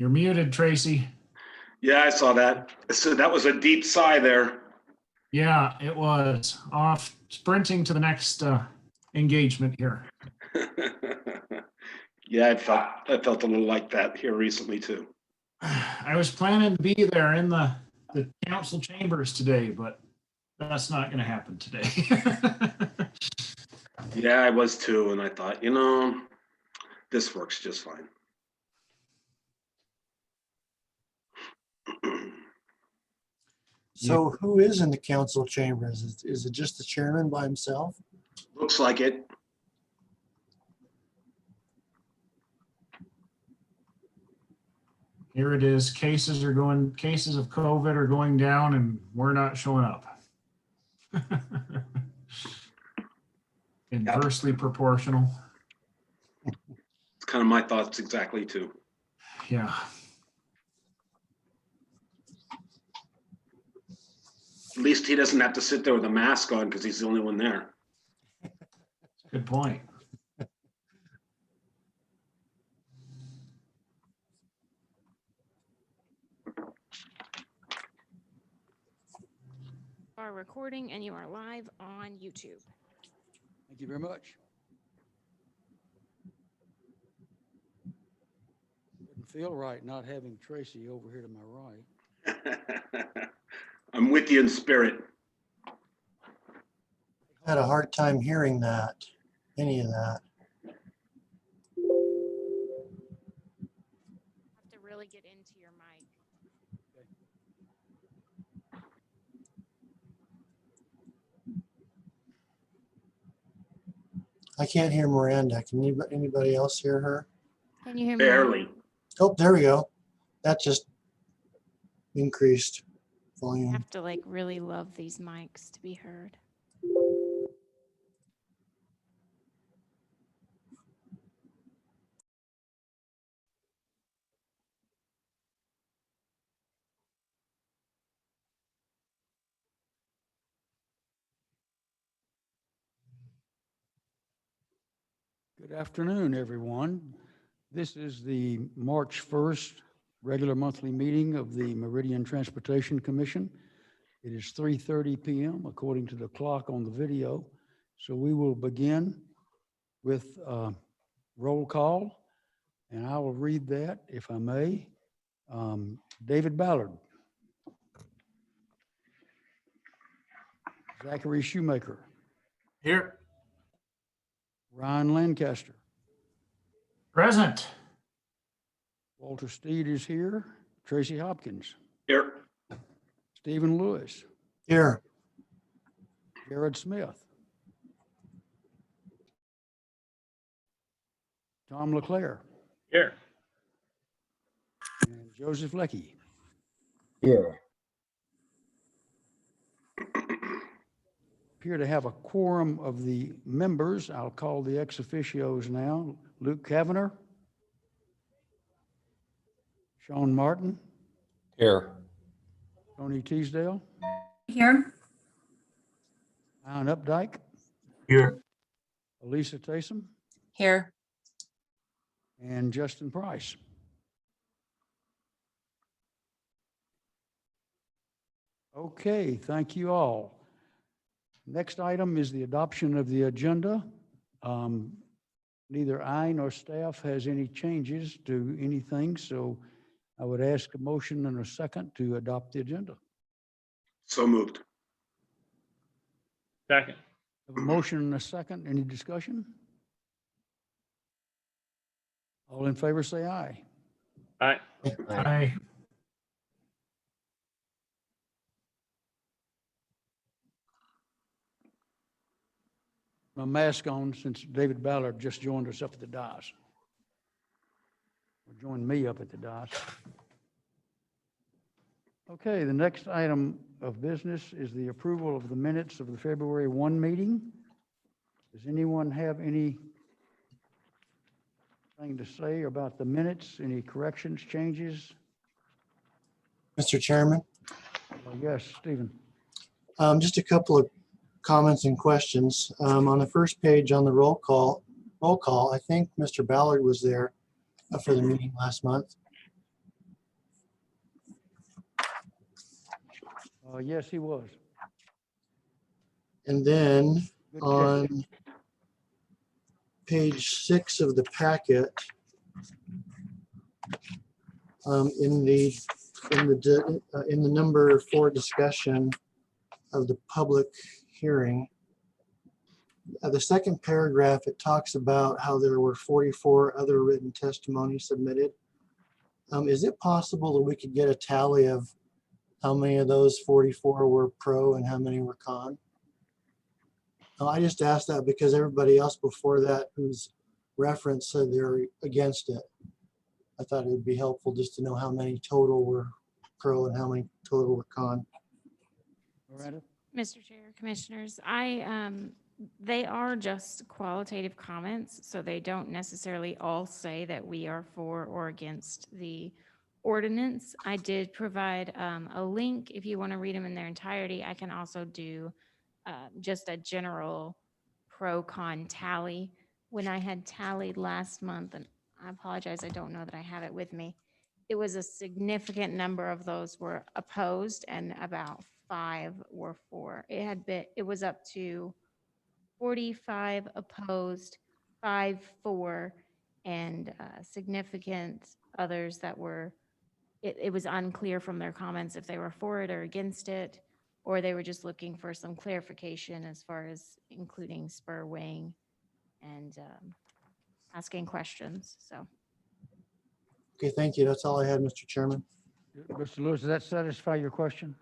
You're muted, Tracy. Yeah, I saw that. So that was a deep sigh there. Yeah, it was. Off sprinting to the next engagement here. Yeah, I felt a little like that here recently too. I was planning to be there in the council chambers today, but that's not going to happen today. Yeah, I was too, and I thought, this works just fine. So who is in the council chambers? Is it just the chairman by himself? Looks like it. Here it is. Cases of COVID are going down and we're not showing up. Inversely proportional. It's kind of my thoughts exactly too. Yeah. At least he doesn't have to sit there with a mask on because he's the only one there. Good point. Are recording and you are live on YouTube. Thank you very much. Didn't feel right not having Tracy over here to my right. I'm with you in spirit. I had a hard time hearing that, any of that. Have to really get into your mic. I can't hear Miranda. Can anybody else hear her? Can you hear me? Barely. Oh, there we go. That just increased I volume. have to like really love these mics to be heard. Good afternoon, everyone. This is the March 1st regular monthly meeting of the Meridian Transportation Commission. It is 3:30 p.m. according to the clock on the video. So we will begin with roll call, and I will read that if I may. David Ballard. Zachary Shoemaker. Here. Ryan Lancaster. Present. Walter Steed is here. Tracy Hopkins. Here. Stephen Lewis. Here. Jared Smith. Tom LeClaire. Here. And Joseph Leckie. Here. Appear to have a quorum of the members. I'll call the ex officios now. Luke Kavanagh. Sean Martin. Here. Tony Teasdale. Here. Alan Updike. Here. Elisa Taysom. Here. And Justin Price. Okay, thank you all. Next item is the adoption of the agenda. Neither I nor staff has any changes to anything, so I would ask a motion and a second to adopt the agenda. So moved. Second. Have a motion and a second. Any discussion? All in favor say aye. Aye. Aye. My mask on since David Ballard just joined us up at the dais. Or joined me up at the dais. Okay, the next item of business is the approval of the minutes of the February 1 meeting. Does anyone have anything to say about the minutes? Any corrections, changes? Mr. Chairman, Yes, Stephen. just a couple of comments and questions. On the first page on the roll call, I think Mr. Ballard was there for the meeting last month. Yes, he was. And then Good catch. on page 6 of the packet, in the number 4 discussion of the public hearing, the second paragraph, it talks about how there were 44 other written testimonies submitted. Is it possible that we could get a tally of how many of those 44 were pro and how many were con? I just asked that because everybody else before that who's referenced said they're against it. I thought it would be helpful just to know how many total were pro and how many total were con. Miranda? Mr. Chair, Commissioners, they are just qualitative comments, so they don't necessarily all say that we are for or against the ordinance. I did provide a link if you want to read them in their entirety. I can also do just a general pro-con tally. When I had tallied last month, and I apologize, I don't know that I have it with me, it was a significant number of those were opposed and about 5 were for. It was up to 45 opposed, 5 for, and significant others that were, it was unclear from their comments if they were for it or against it, or they were just looking for some clarification as far as including spur weighing and asking questions. So Okay, thank you. That's all I had, Mr. Chairman. Mr. Lewis, does that satisfy your question?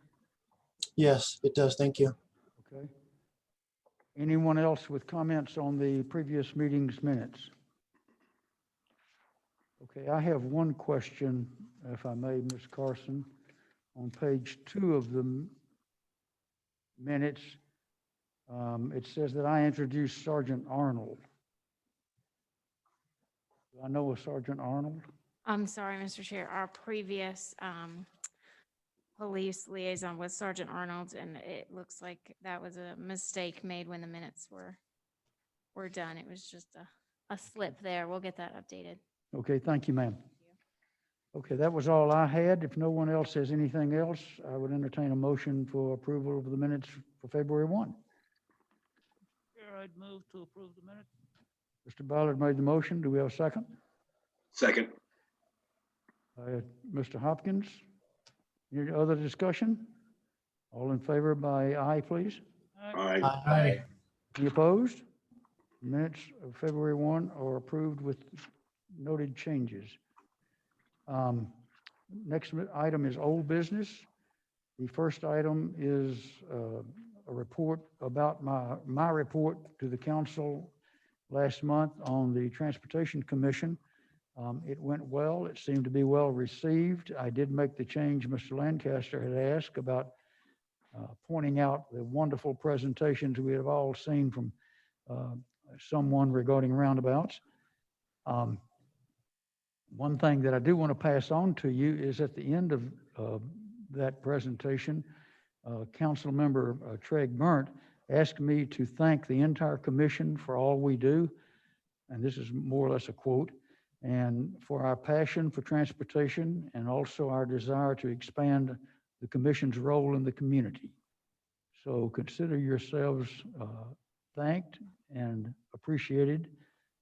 Yes, it does. Thank you. Okay. Anyone else with comments on the previous meeting's minutes? Okay, I have one question, if I may, Ms. Carson. On page 2 of the minutes, it says that I introduced Sergeant Arnold. Do I know a Sergeant Arnold? I'm sorry, Mr. Chair, our previous police liaison was Sergeant Arnold, and it looks like that was a mistake made when the minutes were done. It was just a slip there. We'll get that updated. Okay, thank you, ma'am. Okay, that was all I had. If no one else has anything else, I would entertain a motion for approval of the minutes for February 1. Chair, I'd move to approve the minutes. Mr. Ballard made the motion. Do we have a second? Second. Mr. Hopkins, any other discussion? All in favor by aye, please. Aye. Aye. Any opposed? Minutes of February 1 are approved with noted changes. Next item is old business. The first item is a report about my report to the council last month on the Transportation Commission. It went well. It seemed to be well received. I did make the change Mr. Lancaster had asked about pointing out the wonderful presentations we have all seen from someone regarding roundabouts. One thing that I do want to pass on to you is at the end of that presentation, Council Member Treg Burnt asked me to thank the entire commission for all we do, and this is more or less a quote, and for our passion for transportation and also our desire to expand the commission's role in the community. So consider yourselves thanked and appreciated,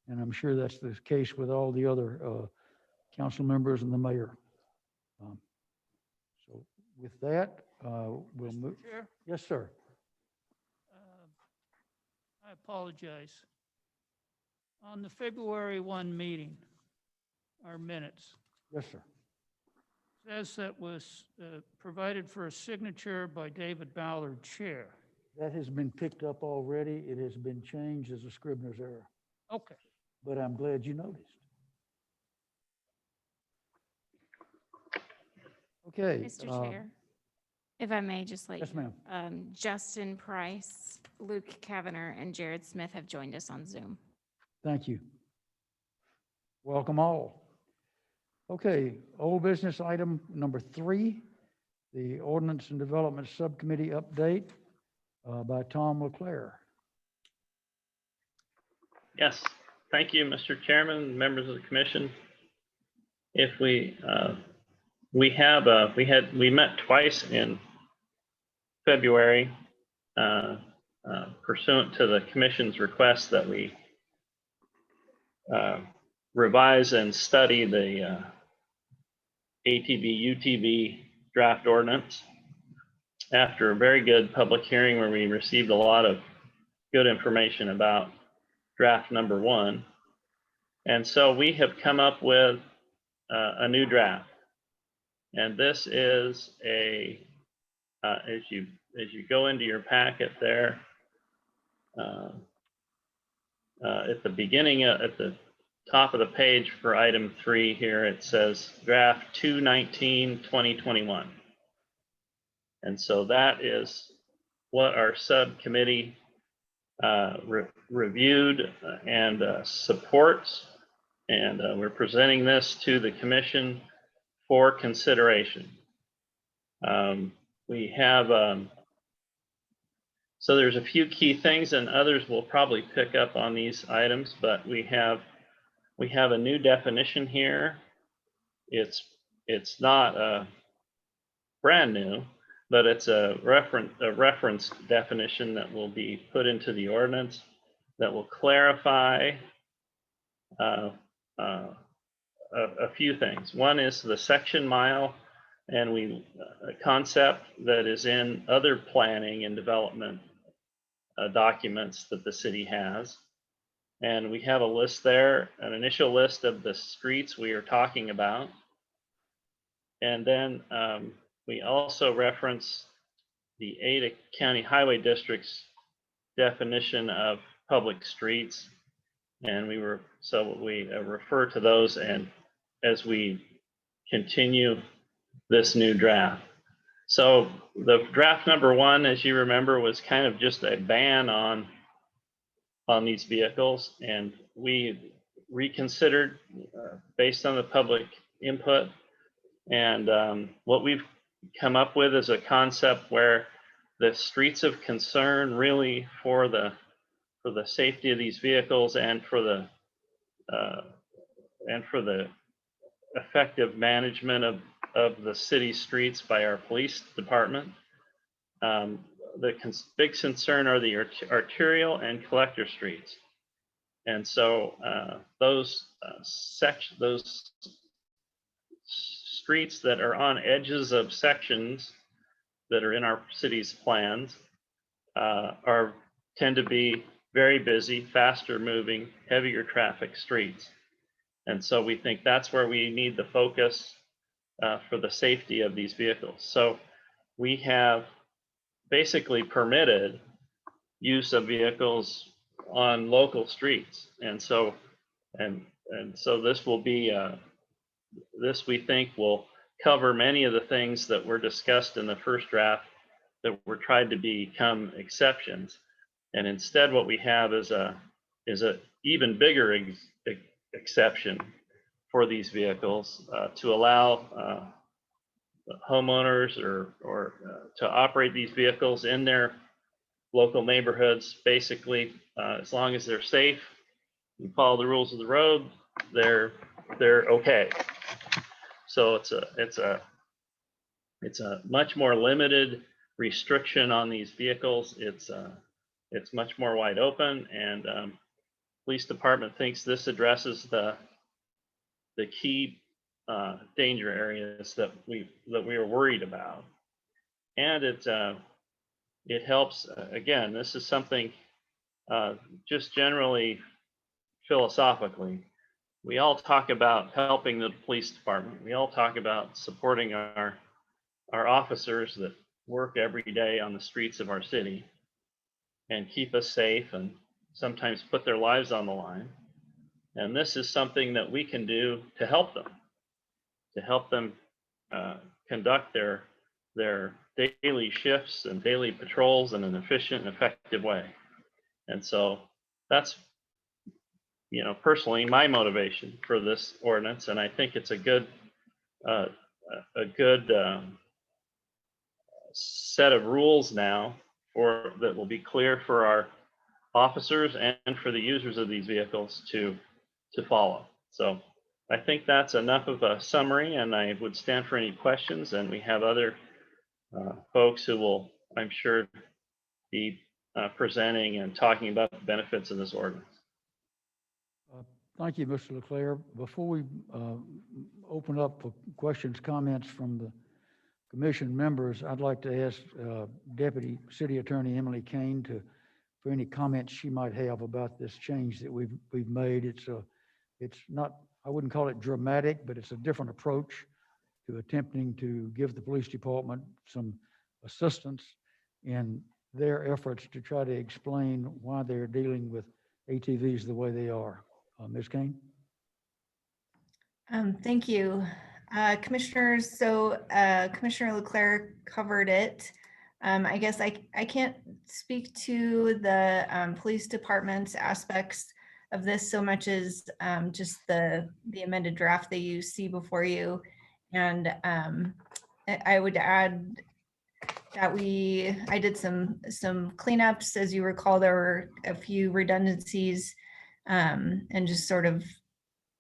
and I'm sure that's the case with all the other council members and the mayor. So with that, we'll move. Chair, Yes, sir. I apologize. On the February 1 meeting, our minutes, Yes, sir. says that was provided for a signature by David Ballard, Chair. That has been picked up already. It has been changed as a Scribner's error, Okay. but I'm glad you noticed. Okay. Mr. Chair, if I may just let Yes, you, ma'am. Justin Price, Luke Kavanagh, and Jared Smith have joined us on Zoom. Thank you. Welcome all. Okay, old business item number 3, the Ordinance and Development Subcommittee update by Tom LeClaire. Yes, thank you, Mr. Chairman, members of the commission. If we met twice in February, pursuant to the commission's request that we revise and study the ATV UTV draft ordinance. After a very good public hearing where we received a lot of good information about draft number 1. And so we have come up with a new draft. And this is as you go into your packet there, at the beginning, at the top of the page for item 3 here, it says draft 2/19/2021. And so that is what our subcommittee reviewed and supports. And we're presenting this to the commission for consideration. We have, so there's a few key things, and others will probably pick up on these items, but we have a new definition here. It's not brand new, but it's a reference definition that will be put into the ordinance that will clarify a few things. One is the section mile, and a concept that is in other planning and development documents that the city has. And we have a list there, an initial list of the streets we are talking about. And then we also reference the Ada County Highway District's definition of public streets. And we refer to those and as we continue this new draft. So the draft number 1, as you remember, was kind of just a ban on these vehicles, and we reconsidered based on the public input. And what we've come up with is a concept where the streets of concern really for the safety of these vehicles and for the effective management of the city streets by our police department. The big concern are the arterial and collector streets. And so those streets that are on edges of sections that are in our city's plans tend to be very busy, faster moving, heavier traffic streets. And so we think that's where we need the focus for the safety of these vehicles. So we have basically permitted use of vehicles on local streets. And so this will be, this we think will cover many of the things that were discussed in the first draft that were tried to become exceptions. And instead what we have is a even bigger exception for these vehicles to allow homeowners or to operate these vehicles in their local neighborhoods. Basically, as long as they're safe and follow the rules of the road, they're okay. So it's a much more limited restriction on these vehicles. It's much more wide open, and police department thinks this addresses the key danger areas that we are worried about. And it helps, again, this is something just generally philosophically, we all talk about helping the police department. We all talk about supporting our officers that work every day on the streets of our city and keep us safe and sometimes put their lives on the line. And this is something that we can do to help them conduct their daily shifts and daily patrols in an efficient and effective way. And so that's, personally my motivation for this ordinance. And I think it's a good set of rules now that will be clear for our officers and for the users of these vehicles to follow. So I think that's enough of a summary, and I would stand for any questions, and we have other folks who will I'm sure, be presenting and talking about the benefits of this ordinance. Thank you, Mr. Leclerc. Before we open up for questions, comments from the commission members, I'd like to ask Deputy City Attorney Emily Kane for any comments she might have about this change that we've made. It's not, I wouldn't call it dramatic, but it's a different approach to attempting to give the police department some assistance in their efforts to try to explain why they're dealing with ATVs the way they are. Ms. Kane? Thank you, commissioners. So Commissioner Leclerc covered it. I guess I can't speak to the police department's aspects of this so much as just the amended draft that you see before you. And I would add that I did some cleanups. As you recall, there were a few redundancies and just sort of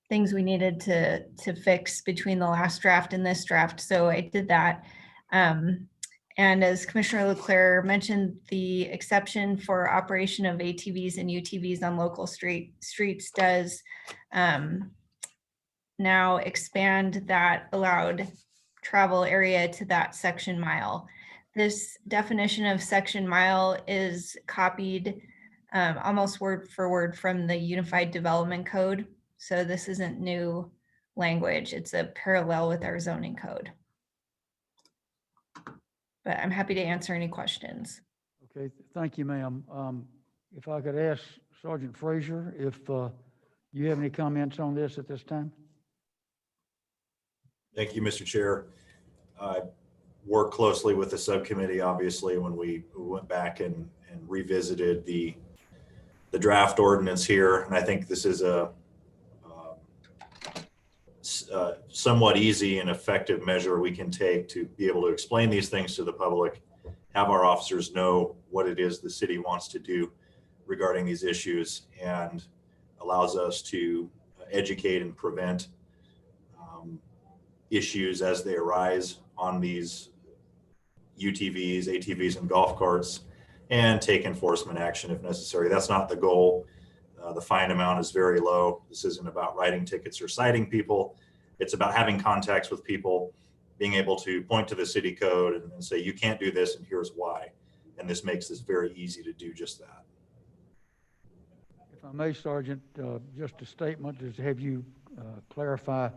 things we needed to fix between the last draft and this draft. So I did that. And as Commissioner Leclerc mentioned, the exception for operation of ATVs and UTVs on local streets does now expand that allowed travel area to that section mile. This definition of section mile is copied almost word for word from the Unified Development Code. So this isn't new language. It's a parallel with our zoning code. But I'm happy to answer any questions. Okay, thank you, ma'am. If I could ask Sergeant Frazier if you have any comments on this at this time? Thank you, Mr. Chair. I worked closely with the subcommittee, obviously, when we went back and revisited the draft ordinance here. And I think this is a somewhat easy and effective measure we can take to be able to explain these things to the public, have our officers know what it is the city wants to do regarding these issues, and allows us to educate and prevent issues as they arise on these UTVs, ATVs, and golf carts, and take enforcement action if necessary. That's not the goal. The fine amount is very low. This isn't about writing tickets or citing people. It's about having contacts with people, being able to point to the city code and say, you can't do this and here's why. And this makes this very easy to do just that. If I may, Sergeant, just a statement is have you clarify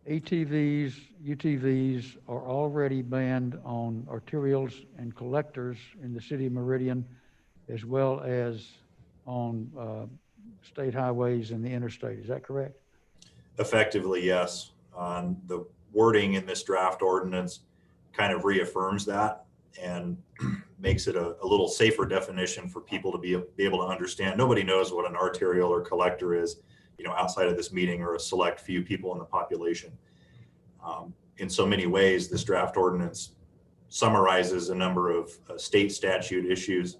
ATVs, UTVs are already banned on arterials and collectors in the city of Meridian, as well as on state highways and the interstate. Is that correct? Effectively, yes. The wording in this draft ordinance kind of reaffirms that and makes it a little safer definition for people to be able to understand. Nobody knows what an arterial or collector is, outside of this meeting, or a select few people in the population. In so many ways, this draft ordinance summarizes a number of state statute issues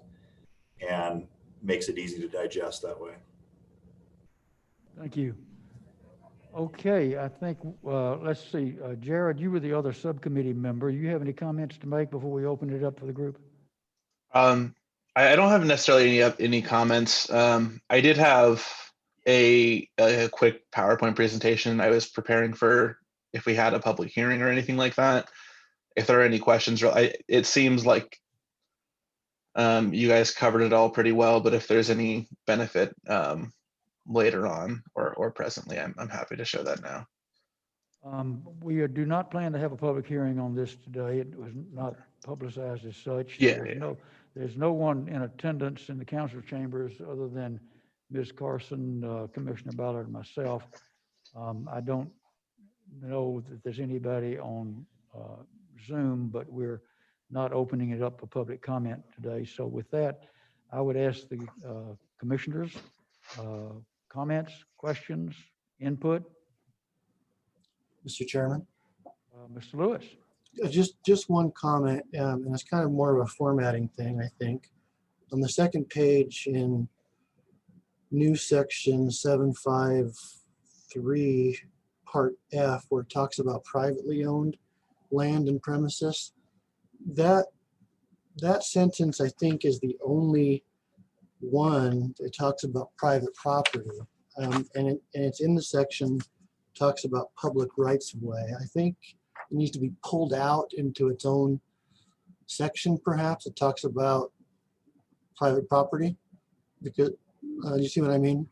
and makes it easy to digest that way. Thank you. Okay, I think, let's see, Jared, you were the other subcommittee member. You have any comments to make before we open it up for the group? I don't have necessarily any comments. I did have a quick PowerPoint presentation I was preparing for if we had a public hearing or anything like that. If there are any questions, it seems like you guys covered it all pretty well, but if there's any benefit later on or presently, I'm happy to show that now. We do not plan to have a public hearing on this today. It was not publicized as such. Yeah. There's no one in attendance in the council chambers other than Ms. Carson, Commissioner Ballard, and myself. I don't know that there's anybody on Zoom, but we're not opening it up for public comment today. So with that, I would ask the commissioners, comments, questions, input. Mr. Chairman, Mr. Lewis. just one comment, and it's kind of more of a formatting thing, I think. On the second page in new section 753, part F, where it talks about privately owned land and premises, that that sentence, I think, is the only one that talks about private property. And it's in the section, talks about public rights of way. I think it needs to be pulled out into its own section, perhaps. It talks about private property, because, you see what I mean?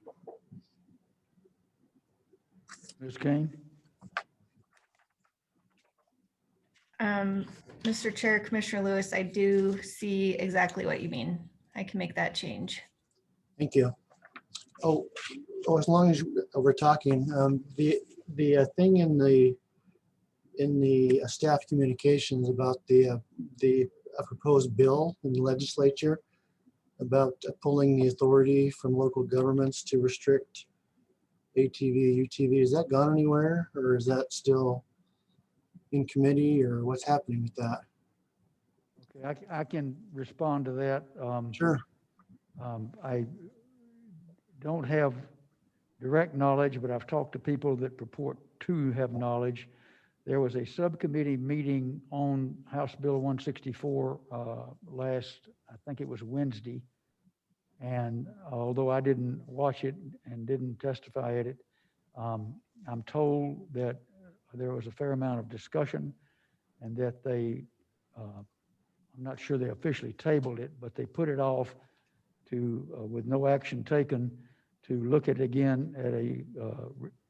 Ms. Kane? Mr. Chair, Commissioner Lewis, I do see exactly what you mean. I can make that change. Thank you. Oh, as long as we're talking, the thing in the staff communications about the proposed bill in the legislature about pulling the authority from local governments to restrict ATV, UTV, has that gone anywhere, or is that still in committee, or what's happening with that? Okay, I can respond to that. Sure. I don't have direct knowledge, but I've talked to people that purport to have knowledge. There was a subcommittee meeting on House Bill 164 last, I think it was Wednesday. And although I didn't watch it and didn't testify at it, I'm told that there was a fair amount of discussion and that they, I'm not sure they officially tabled it, but they put it off to, with no action taken, to look at it again at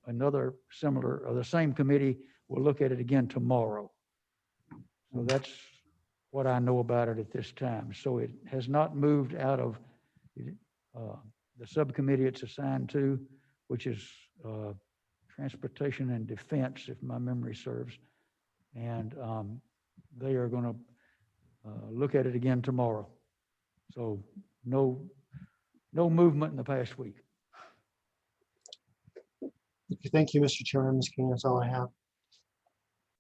another similar, or the same committee will look at it again tomorrow. So that's what I know about it at this time. So it has not moved out of the subcommittee it's assigned to, which is Transportation and Defense, if my memory serves. And they are going to look at it again tomorrow. So no movement in the past week. Okay, thank you, Mr. Chairman. Ms. King, that's all I have.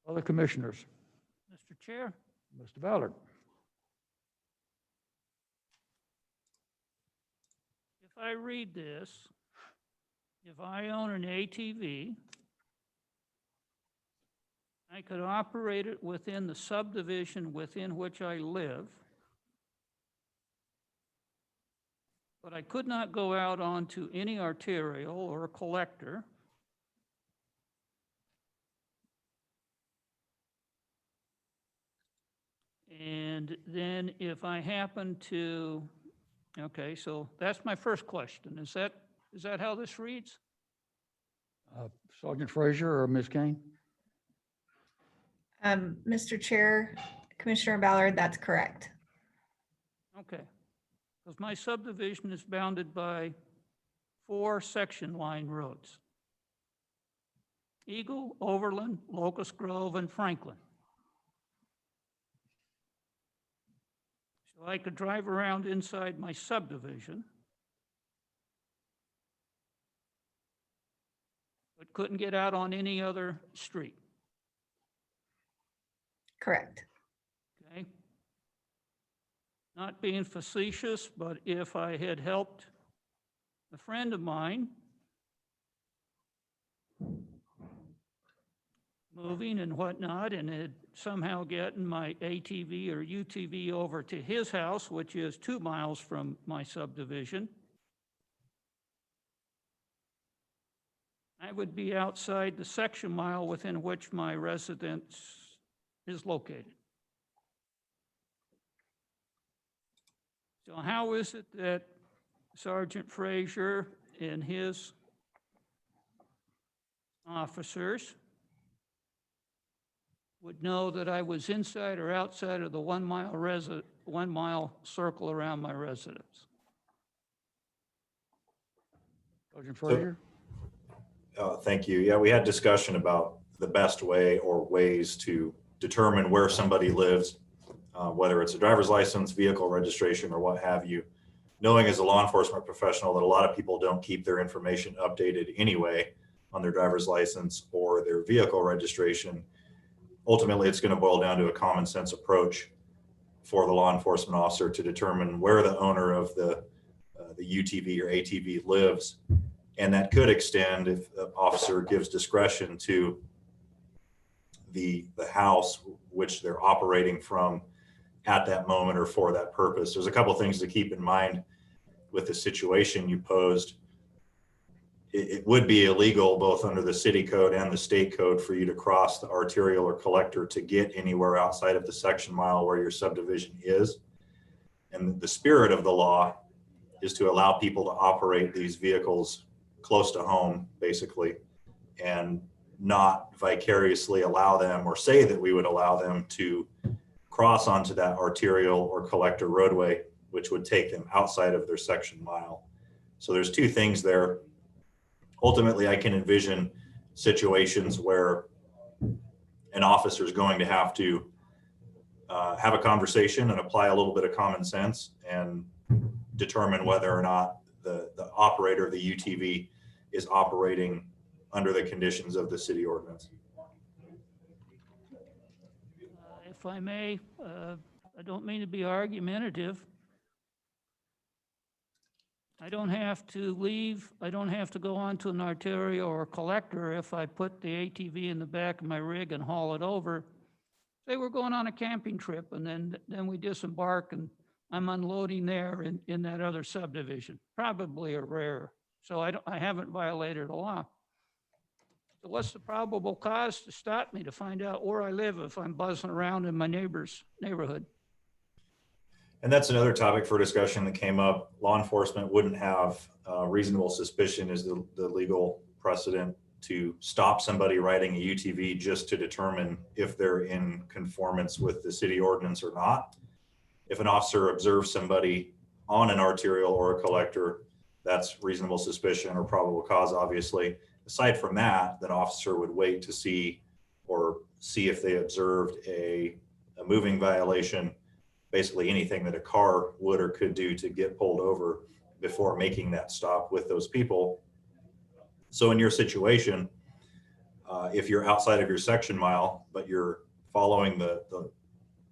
Other commissioners? Mr. Chair, Mr. Ballard? if I read this, if I own an ATV, I could operate it within the subdivision within which I live, but I could not go out onto any arterial or collector. And then if I happen to, okay, so that's my first question. Is that how this reads? Sergeant Frazier or Ms. Kane? Mr. Chair, Commissioner Ballard, that's correct. Okay, because my subdivision is bounded by 4 section line roads: Eagle, Overland, Locust Grove, and Franklin. So I could drive around inside my subdivision, but couldn't get out on any other street. Correct. Okay. Not being facetious, but if I had helped a friend of mine moving and whatnot, and had somehow gotten my ATV or UTV over to his house, which is 2 miles from my subdivision, I would be outside the section mile within which my residence is located. So how is it that Sergeant Frazier and his officers would know that I was inside or outside of the 1 mile circle around my residence? Sergeant Frazier? Thank you. Yeah, we had discussion about the best way or ways to determine where somebody lives, whether it's a driver's license, vehicle registration, or what have you. Knowing as a law enforcement professional that a lot of people don't keep their information updated anyway on their driver's license or their vehicle registration, ultimately it's going to boil down to a common sense approach for the law enforcement officer to determine where the owner of the UTV or ATV lives. And that could extend, if the officer gives discretion, to the house which they're operating from, at that moment or for that purpose. There's a couple things to keep in mind with the situation you posed. It would be illegal both under the city code and the state code for you to cross the arterial or collector to get anywhere outside of the section mile where your subdivision is. And the spirit of the law is to allow people to operate these vehicles close to home, basically, and not vicariously allow them or say that we would allow them to cross onto that arterial or collector roadway, which would take them outside of their section mile. So there's two things there. Ultimately, I can envision situations where an officer is going to have to have a conversation and apply a little bit of common sense and determine whether or not the operator of the UTV is operating under the conditions of the city ordinance. If I may, I don't mean to be argumentative. I don't have to leave, I don't have to go onto an arterial or collector if I put the ATV in the back of my rig and haul it over. Say we're going on a camping trip and then we disembark and I'm unloading there in that other subdivision, probably a rare. So I haven't violated the law. So what's the probable cause to stop me to find out where I live if I'm buzzing around in my neighbor's neighborhood? And that's another topic for discussion that came up. Law enforcement wouldn't have reasonable suspicion as the legal precedent to stop somebody riding a UTV just to determine if they're in conformance with the city ordinance or not. If an officer observes somebody on an arterial or a collector, that's reasonable suspicion or probable cause, obviously. Aside from that, that officer would wait to see if they observed a moving violation, basically anything that a car would or could do to get pulled over before making that stop with those people. So in your situation, if you're outside of your section mile, but you're following the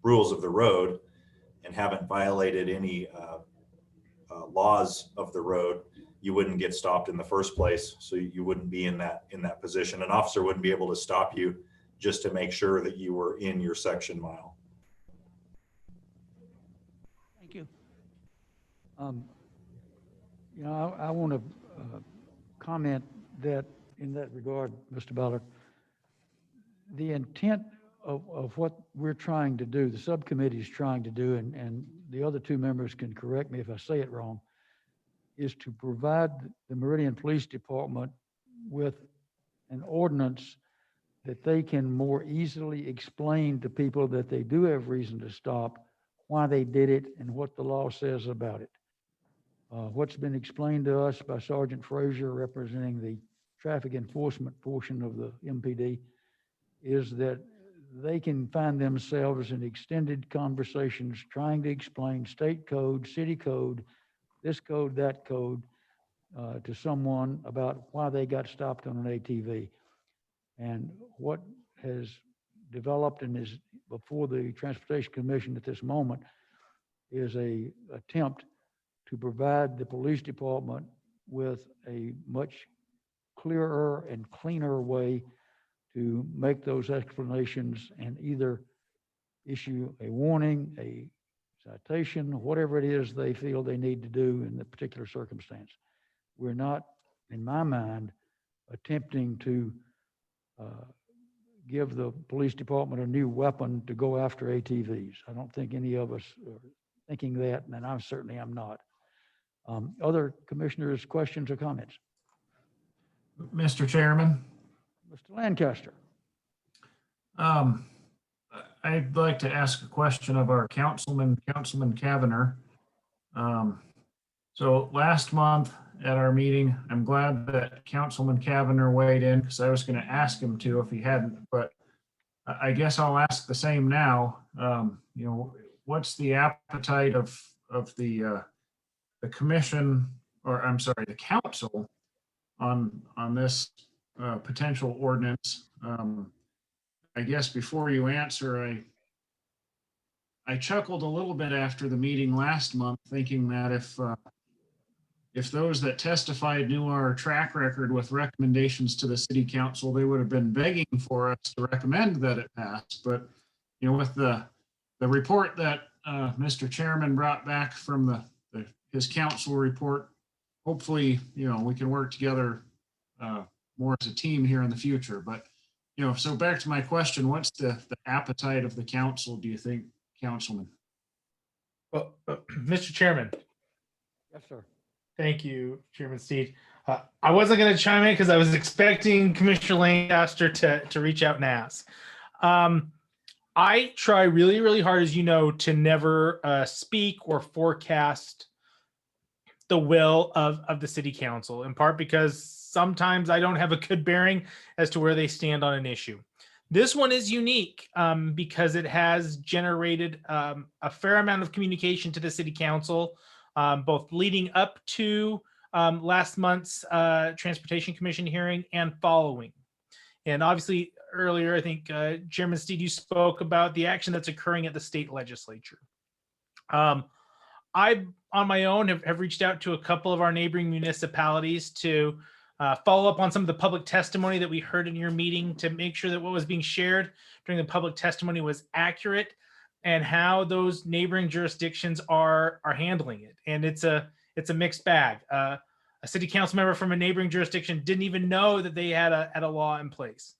rules of the road and haven't violated any laws of the road, you wouldn't get stopped in the first place. So you wouldn't be in that position. An officer wouldn't be able to stop you just to make sure that you were in your section mile. Thank you. You know, I want to comment that in that regard, Mr. Ballard, the intent of what we're trying to do, the subcommittee is trying to do, and the other two members can correct me if I say it wrong, is to provide the Meridian Police Department with an ordinance that they can more easily explain to people that they do have reason to stop, why they did it, and what the law says about it. What's been explained to us by Sergeant Frazier, representing the traffic enforcement portion of the MPD, is that they can find themselves in extended conversations trying to explain state code, city code, this code, that code, to someone about why they got stopped on an ATV. And what has developed and is before the Transportation Commission at this moment is a attempt to provide the police department with a much clearer and cleaner way to make those explanations and either issue a warning, a citation, whatever it is they feel they need to do in the particular circumstance. We're not, in my mind, attempting to give the police department a new weapon to go after ATVs. I don't think any of us are thinking that, and I certainly am not. Other commissioners, questions or comments? Mr. Chairman, Mr. Lancaster. I'd like to ask a question of our Councilman Kavanagh. So last month at our meeting, I'm glad that Councilman Kavanagh weighed in because I was going to ask him to if he hadn't, but I guess I'll ask the same now. You know, what's the appetite of the commission, or I'm sorry, the council on this potential ordinance? I guess before you answer, I chuckled a little bit after the meeting last month, thinking that if those that testified knew our track record with recommendations to the city council, they would have been begging for us to recommend that it pass. But you know, with the report that Mr. Chairman brought back from his council report, hopefully, we can work together more as a team here in the future. But, so back to my question, what's the appetite of the council, do you think, Councilman? Well, Mr. Chairman, Yes, sir. thank you, Chairman Steed. I wasn't going to chime in because I was expecting Commissioner Lancaster to reach out and ask. I try really, really hard, as you know, to never speak or forecast the will of the city council, in part because sometimes I don't have a good bearing as to where they stand on an issue. This one is unique because it has generated a fair amount of communication to the city council, both leading up to last month's Transportation Commission hearing and following. And obviously earlier, I think Chairman Steed, you spoke about the action that's occurring at the state legislature. I, on my own, have reached out to a couple of our neighboring municipalities to follow up on some of the public testimony that we heard in your meeting to make sure that what was being shared during the public testimony was accurate and how those neighboring jurisdictions are handling it. And it's a mixed bag. A city council member from a neighboring jurisdiction didn't even know that they had a law in place.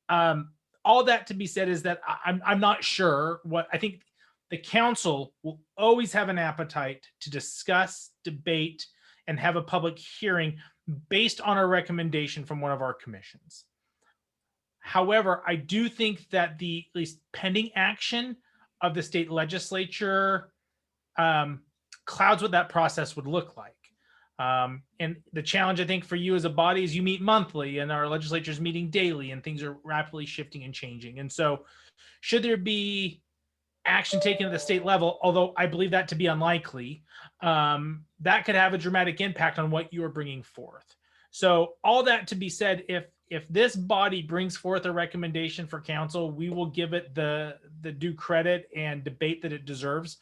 All that to be said is that I'm not sure what I think. The council will always have an appetite to discuss, debate, and have a public hearing based on a recommendation from one of our commissions. However, I do think that the at least pending action of the state legislature clouds what that process would look like. And the challenge, I think, for you as a body is you meet monthly and our legislature is meeting daily and things are rapidly shifting and changing. And so should there be action taken at the state level, although I believe that to be unlikely, that could have a dramatic impact on what you are bringing forth. So all that to be said, if this body brings forth a recommendation for council, we will give it the due credit and debate that it deserves.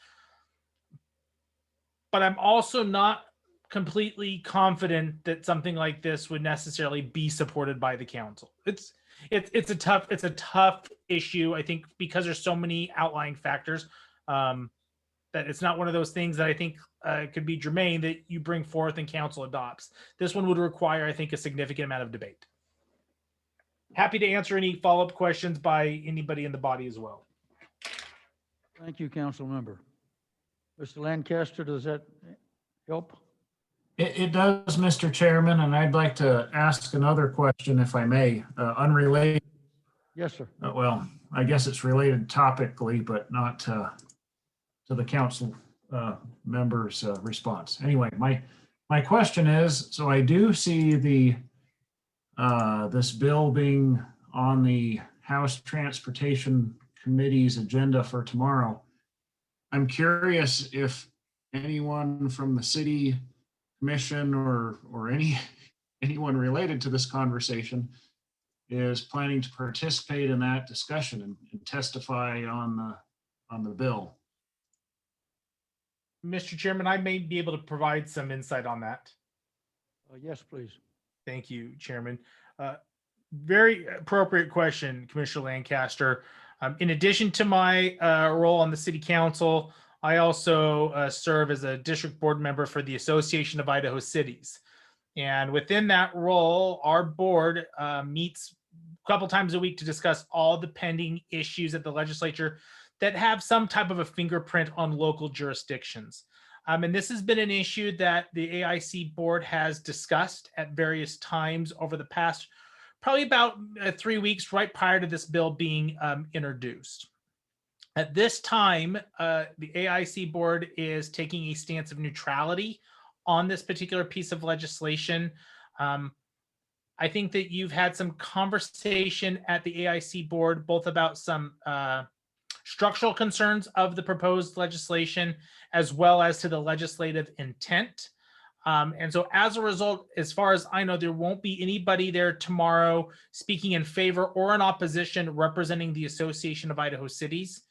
But I'm also not completely confident that something like this would necessarily be supported by the council. It's a tough issue, I think, because there's so many outlying factors, that it's not one of those things that I think could be germane that you bring forth and council adopts. This one would require, I think, a significant amount of debate. Happy to answer any follow-up questions by anybody in the body as well. Thank you, council member. Mr. Lancaster, does that help? It does, Mr. Chairman, and I'd like to ask another question, if I may, unrelated. Yes, sir. Well, I guess it's related topically, but not to the council member's response. Anyway, my question is, so I do see this bill being on the House Transportation Committee's agenda for tomorrow. I'm curious if anyone from the city commission or anyone related to this conversation is planning to participate in that discussion and testify on the bill. Mr. Chairman, I may be able to provide some insight on that. Yes, please. Thank you, Chairman. Very appropriate question, Commissioner Lancaster. In addition to my role on the city council, I also serve as a district board member for the Association of Idaho Cities. And within that role, our board meets a couple times a week to discuss all the pending issues at the legislature that have some type of a fingerprint on local jurisdictions. And this has been an issue that the AIC board has discussed at various times over the past, probably about 3 weeks right prior to this bill being introduced. At this time, the AIC board is taking a stance of neutrality on this particular piece of legislation. I think that you've had some conversation at the AIC board, both about some structural concerns of the proposed legislation, as well as to the legislative intent. And so as a result, as far as I know, there won't be anybody there tomorrow speaking in favor or in opposition representing the Association of Idaho Cities.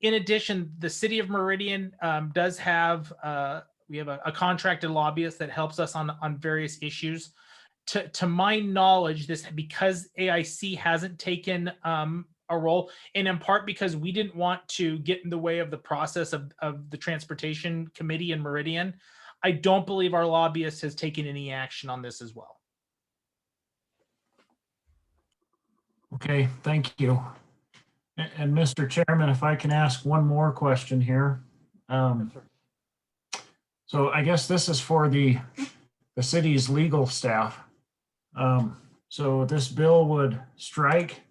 In addition, the city of Meridian does have, we have a contracted lobbyist that helps us on various issues. To my knowledge, because AIC hasn't taken a a role, and in part because we didn't want to get in the way of the process of the Transportation Committee in Meridian. I don't believe our lobbyist has taken any action on this as well. Okay, thank you. And Mr. Chairman, if I can ask one more question here. So I guess this is for the city's legal staff. So this bill would strike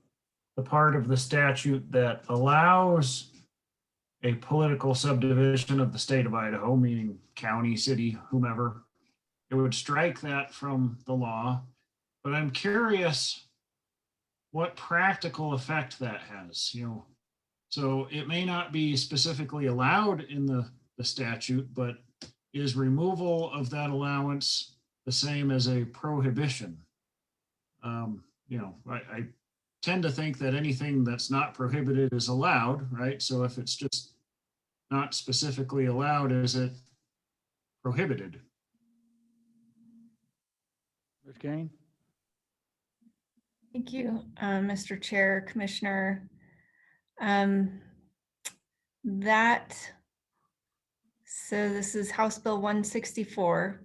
the part of the statute that allows a political subdivision of the state of Idaho, meaning county, city, whomever. It would strike that from the law, but I'm curious what practical effect that has, So it may not be specifically allowed in the statute, but is removal of that allowance the same as a prohibition? I tend to think that anything that's not prohibited is allowed, right? So if it's just not specifically allowed, is it prohibited? Ms. Kane? Thank you, Mr. Chair, Commissioner. So this is House Bill 164.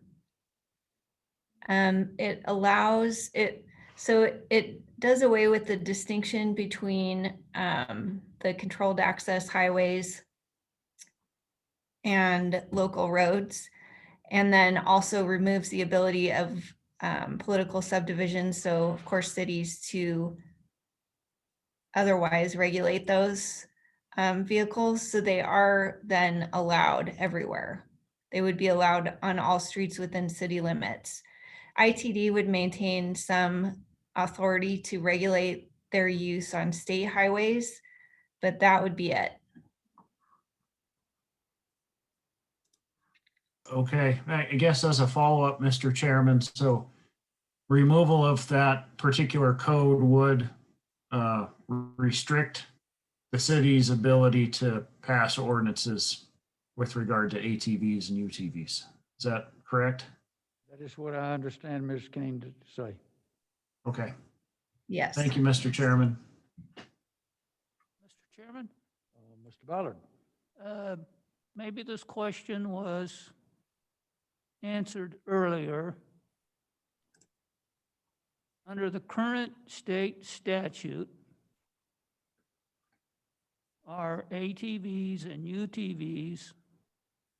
It allows it, so it does away with the distinction between the controlled access highways and local roads, and then also removes the ability of political subdivisions, so of course cities, to otherwise regulate those vehicles. So they are then allowed everywhere. They would be allowed on all streets within city limits. ITD would maintain some authority to regulate their use on state highways, but that would be it. Okay, I guess as a follow-up, Mr. Chairman, so removal of that particular code would restrict the city's ability to pass ordinances with regard to ATVs and UTVs. Is that correct? That is what I understand Ms. Kane to say. Okay, Yes. thank you, Mr. Chairman. Mr. Chairman, Mr. Ballard? maybe this question was answered earlier. Under the current state statute, are ATVs and UTVs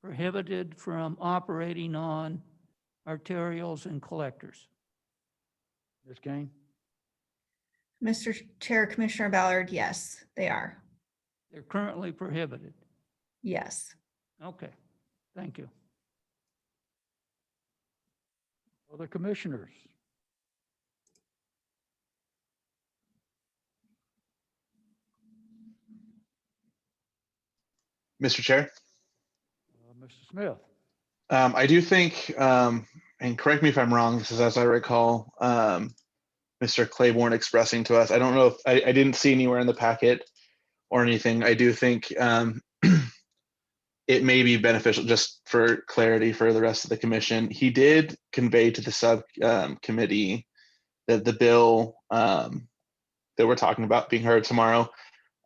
prohibited from operating on arterials and collectors? Ms. Kane? Mr. Chair, Commissioner Ballard, yes, they are. They're currently prohibited. Yes. Okay, thank you. Other commissioners? Mr. Chair, Mr. Smith? I do think, and correct me if I'm wrong, this is as I recall, Mr. Claiborne expressing to us, I don't know if, I didn't see anywhere in the packet or anything. I do think it may be beneficial, just for clarity for the rest of the commission. He did convey to the subcommittee that the bill that we're talking about being heard tomorrow,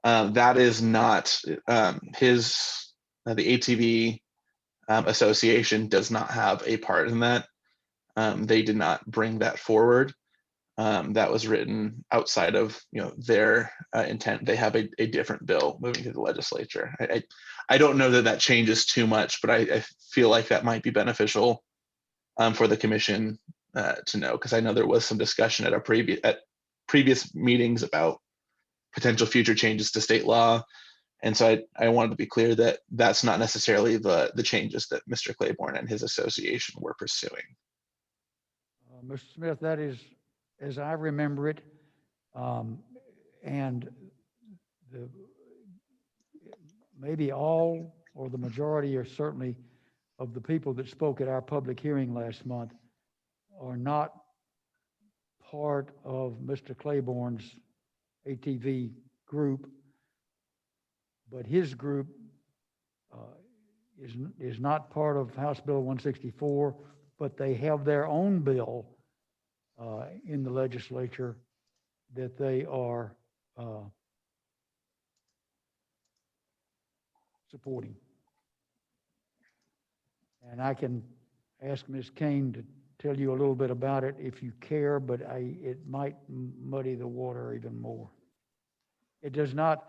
that is not his, the ATV association does not have a part in that. They did not bring that forward. That was written outside of their intent. They have a different bill moving to the legislature. I don't know that that changes too much, but I feel like that might be beneficial for the commission to know, because I know there was some discussion at previous meetings about potential future changes to state law. And so I wanted to be clear that that's not necessarily the changes that Mr. Claiborne and his association were pursuing. Mr. Smith, that is, as I remember it, and maybe all or the majority, or certainly of the people that spoke at our public hearing last month, are not part of Mr. Claiborne's ATV group, but his group is not part of House Bill 164, but they have their own bill in the legislature that they are supporting. And I can ask Ms. Kane to tell you a little bit about it if you care, but it might muddy the water even more. It does not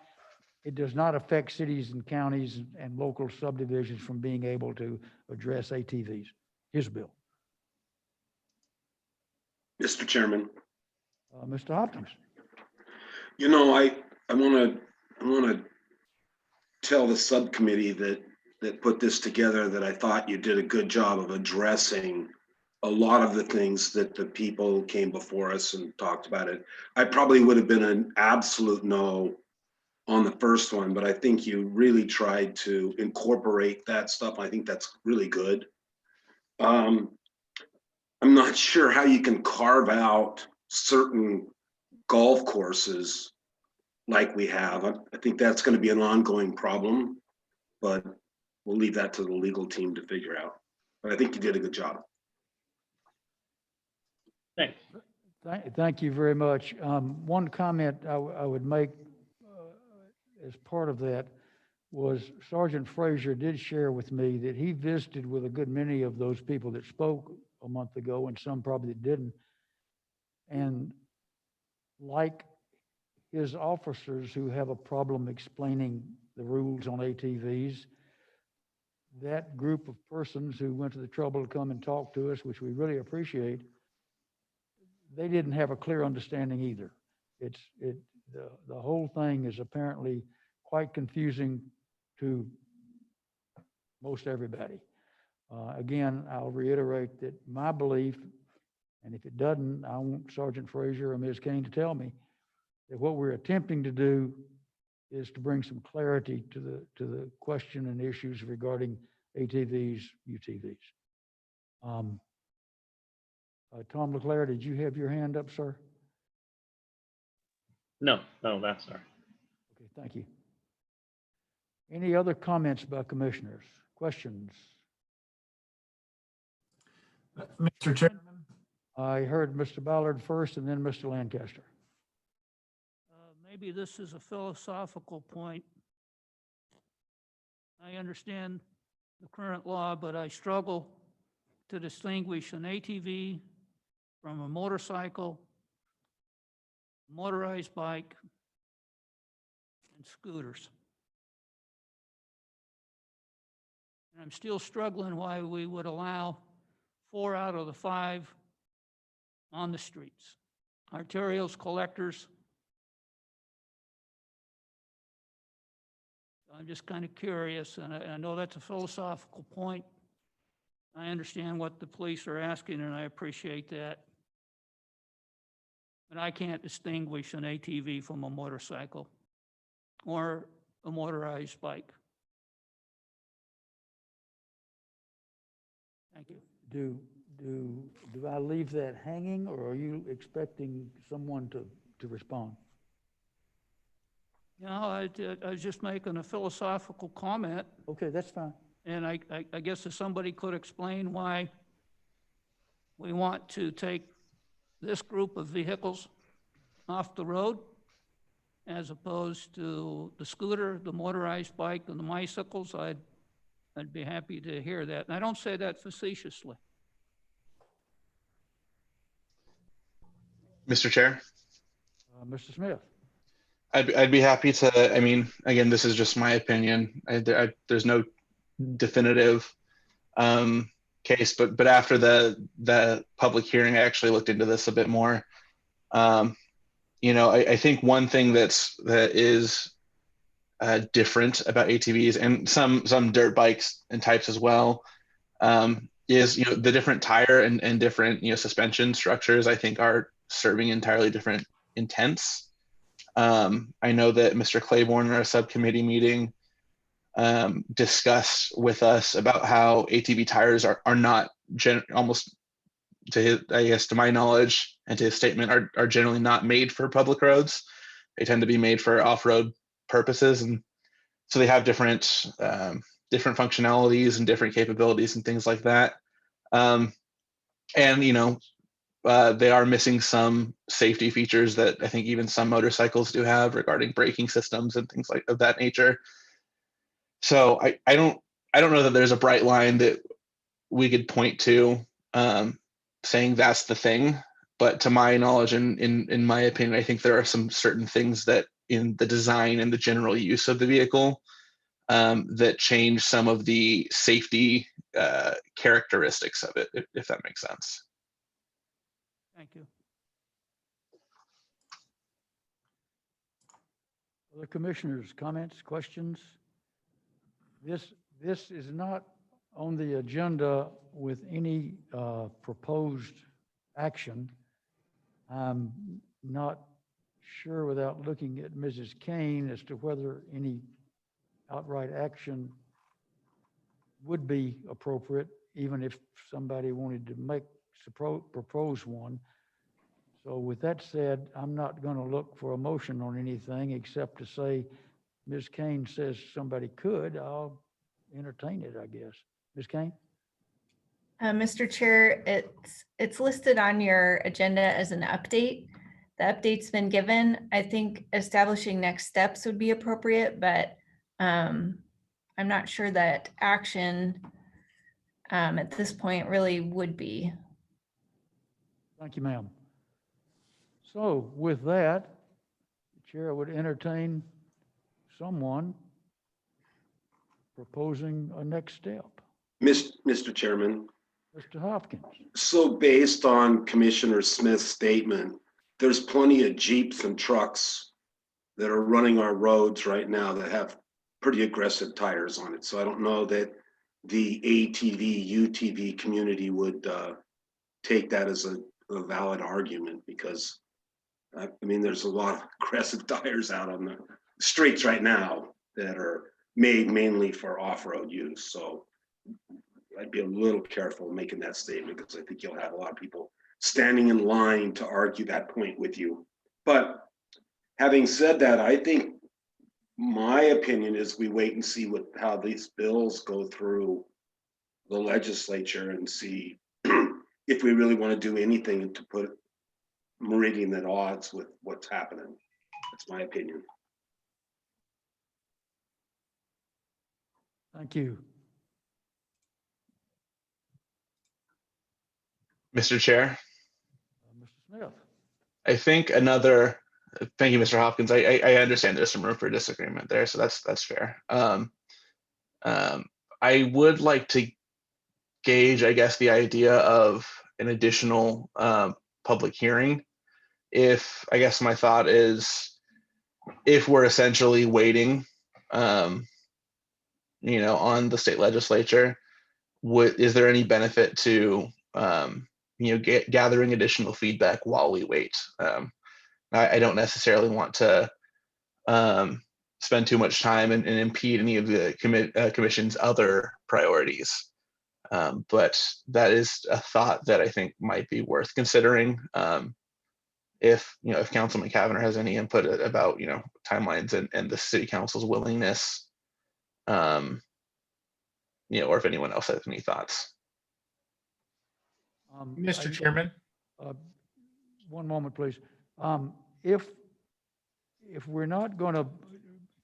affect cities and counties and local subdivisions from being able to address ATVs. His bill. Mr. Chairman, Mr. Hopkins. you know, I want to tell the subcommittee that put this together that I thought you did a good job of addressing a lot of the things that the people came before us and talked about it. I probably would have been an absolute no on the first one, but I think you really tried to incorporate that stuff. I think that's really good. I'm not sure how you can carve out certain golf courses like we have. I think that's going to be an ongoing problem, but we'll leave that to the legal team to figure out. But I think you did a good job. Thanks. Thank you very much. One comment I would make as part of that was Sergeant Frazier did share with me that he visited with a good many of those people that spoke a month ago, and some probably didn't. And like his officers who have a problem explaining the rules on ATVs, that group of persons who went to the trouble to come and talk to us, which we really appreciate, they didn't have a clear understanding either. The whole thing is apparently quite confusing to most everybody. Again, I'll reiterate that my belief, and if it doesn't, I want Sergeant Frazier or Ms. Kane to tell me that what we're attempting to do is to bring some clarity to the question and issues regarding ATVs, UTVs. Tom LeClaire, did you have your hand up, sir? No, that's all right. Okay, thank you. Any other comments by commissioners? Questions? Mr. Chairman, I heard Mr. Ballard first and then Mr. Lancaster. Maybe this is a philosophical point. I understand the current law, but I struggle to distinguish an ATV from a motorcycle, motorized bike, and scooters. And I'm still struggling why we would allow 4 out of the 5 on the streets. Arterials, collectors. I'm just kind of curious, and I know that's a philosophical point. I understand what the police are asking, and I appreciate that. But I can't distinguish an ATV from a motorcycle or a motorized bike. Thank you. Do I leave that hanging, or are you expecting someone to respond? No, I was just making a philosophical comment. Okay, that's fine. And I guess if somebody could explain why we want to take this group of vehicles off the road as opposed to the scooter, the motorized bike, and the bicycles, I'd be happy to hear that. And I don't say that facetiously. Mr. Chair, Mr. Smith. I'd be happy to. I mean, again, this is just my opinion. There's no definitive case, but after the public hearing, I actually looked into this a bit more. I think one thing that is different about ATVs and some dirt bikes and types as well is the different tire and different suspension structures. I think are serving entirely different intents. I know that Mr. Claiborne in our subcommittee meeting discussed with us about how ATV tires are not almost to my knowledge and to his statement are generally not made for public roads. They tend to be made for off-road purposes, and so they have different functionalities and different capabilities and things like that. They are missing some safety features that I think even some motorcycles do have regarding braking systems and things of that nature. So I don't know that there's a bright line that we could point to saying that's the thing. But to my knowledge and in my opinion, I think there are some certain things that in the design and the general use of the vehicle that change some of the safety characteristics of it, if that makes sense. Thank you. Other commissioners, comments, questions? This is not on the agenda with any proposed action. I'm not sure without looking at Mrs. Kane as to whether any outright action would be appropriate, even if somebody wanted to propose one. So with that said, I'm not going to look for a motion on anything except to say, Ms. Kane says somebody could, I'll entertain it, I guess. Ms. Kane? Mr. Chair, it's listed on your agenda as an update. The update's been given. I think establishing next steps would be appropriate, but I'm not sure that action at this point really would be. Thank you, ma'am. So with that, the chair would entertain someone proposing a next step. Mr. Chairman, Mr. Hopkins. so based on Commissioner Smith's statement, there's plenty of Jeeps and trucks that are running our roads right now that have pretty aggressive tires on it. So I don't know that the ATV, UTV community would take that as a valid argument, because I mean, there's a lot of aggressive tires out on the streets right now that are made mainly for off-road use. So I'd be a little careful making that statement, because I think you'll have a lot of people standing in line to argue that point with you. But having said that, I think my opinion is we wait and see how these bills go through the legislature and see if we really want to do anything to put Meridian at odds with what's happening. That's my opinion. Thank you. Mr. Chair, Mr. Smith. I think thank you, Mr. Hopkins. I understand there's some room for disagreement there, so that's fair. I would like to gauge, I guess, the idea of an additional public hearing. I guess my thought is, if we're essentially waiting, on the state legislature, is there any benefit to gathering additional feedback while we wait? I don't necessarily want to spend too much time and impede any of the commission's other priorities. But that is a thought that I think might be worth considering. If Councilman Kavanagh has any input about timelines and the city council's willingness, or if anyone else has any thoughts. Mr. Chairman. One moment, please. If we're not going to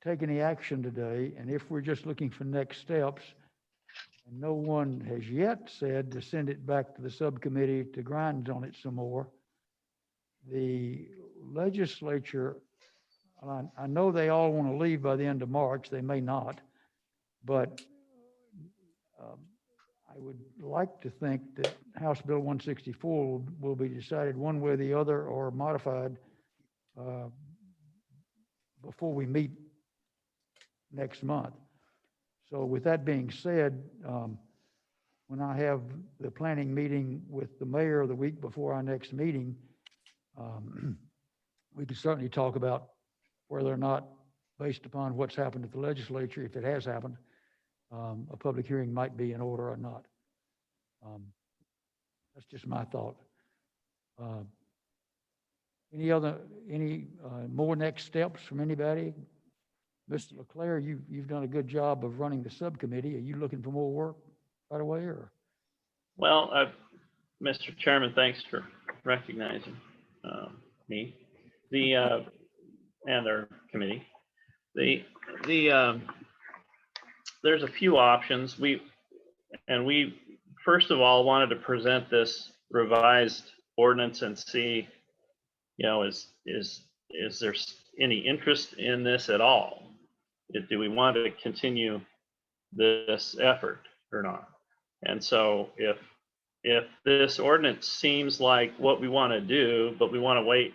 take any action today, and if we're just looking for next steps, and no one has yet said to send it back to the subcommittee to grind on it some more, the legislature, I know they all want to leave by the end of March. They may not, but I would like to think that House Bill 164 will be decided one way or the other, or modified before we meet next month. So with that being said, when I have the planning meeting with the mayor the week before our next meeting, we can certainly talk about whether or not, based upon what's happened at the legislature, if it has happened, a public hearing might be in order or not. That's just my thought. Any more next steps from anybody? Mr. LeClaire, you've done a good job of running the subcommittee. Are you looking for more work right away, or? Well, Mr. Chairman, thanks for recognizing me, and our committee. there's a few options. We first of all wanted to present this revised ordinance and see, is there any interest in this at all? Do we want to continue this effort or not? And so if this ordinance seems like what we want to do, but we want to wait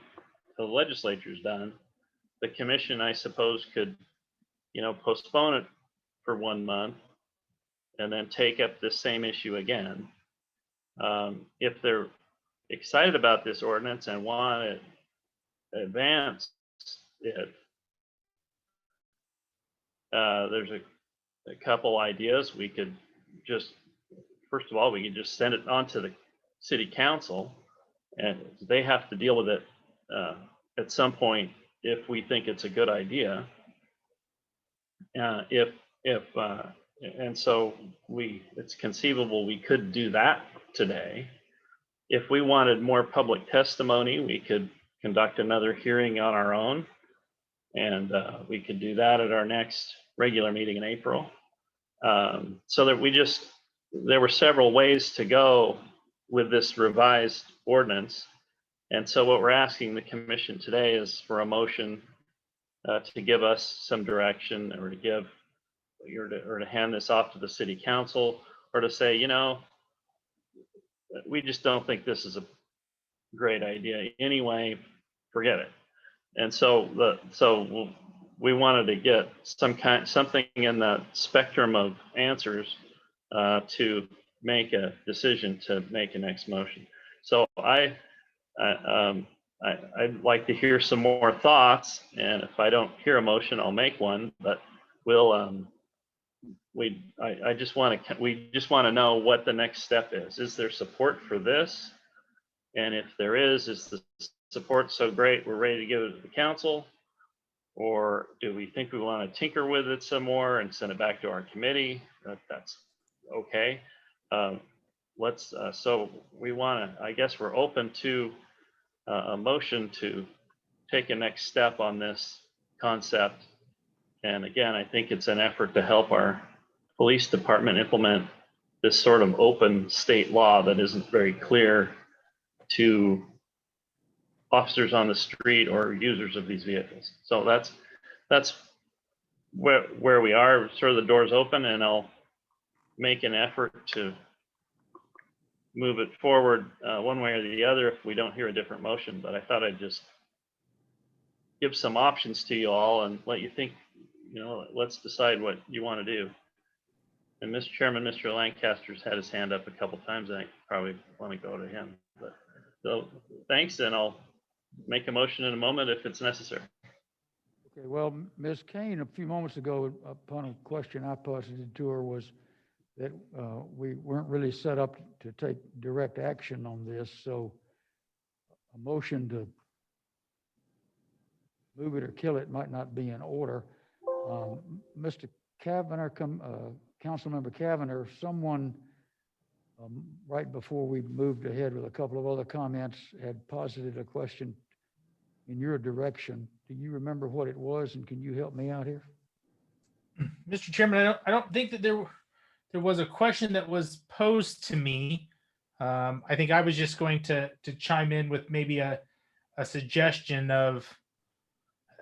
till the legislature's done, the commission, I suppose, could, postpone it for 1 month and then take up this same issue again. If they're excited about this ordinance and want to advance it, there's a couple ideas. We could just, first of all, we could just send it on to the city council, and they have to deal with it at some point if we think it's a good idea. And so it's conceivable we could do that today. If we wanted more public testimony, we could conduct another hearing on our own, and we could do that at our next regular meeting in April. So that there were several ways to go with this revised ordinance. And so what we're asking the commission today is for a motion to give us some direction, or to hand this off to the city council, or to say, we just don't think this is a great idea anyway, forget it. And so we wanted to get something in that spectrum of answers to make a decision to make a next motion. So I'd like to hear some more thoughts, and if I don't hear a motion, I'll make one. But we just want to know what the next step is. Is there support for this? And if there is the support so great we're ready to give it to the council? Or do we think we want to tinker with it some more and send it back to our committee? That's okay. So we want to, I guess we're open to a motion to take a next step on this concept. And again, I think it's an effort to help our police department implement this sort of open state law that isn't very clear to officers on the street or users of these vehicles. So that's where we are. Sort of the door's open, and I'll make an effort to move it forward one way or the other if we don't hear a different motion. But I thought I'd just give some options to you all and let you think, let's decide what you want to do. And Mr. Chairman, Mr. Lancaster's had his hand up a couple times. I probably want to go to him. But so thanks, and I'll make a motion in a moment if it's necessary. Okay, well, Ms. Kane, a few moments ago, upon a question I posed to her, was that we weren't really set up to take direct action on this. So a motion to move it or kill it might not be in order. Mr. Kavanagh, Councilmember Kavanagh, someone right before we moved ahead with a couple of other comments had posited a question in your direction. Do you remember what it was, and can you help me out here? Mr. Chairman, I don't think that there was a question that was posed to me. I think I was just going to chime in with maybe a suggestion of,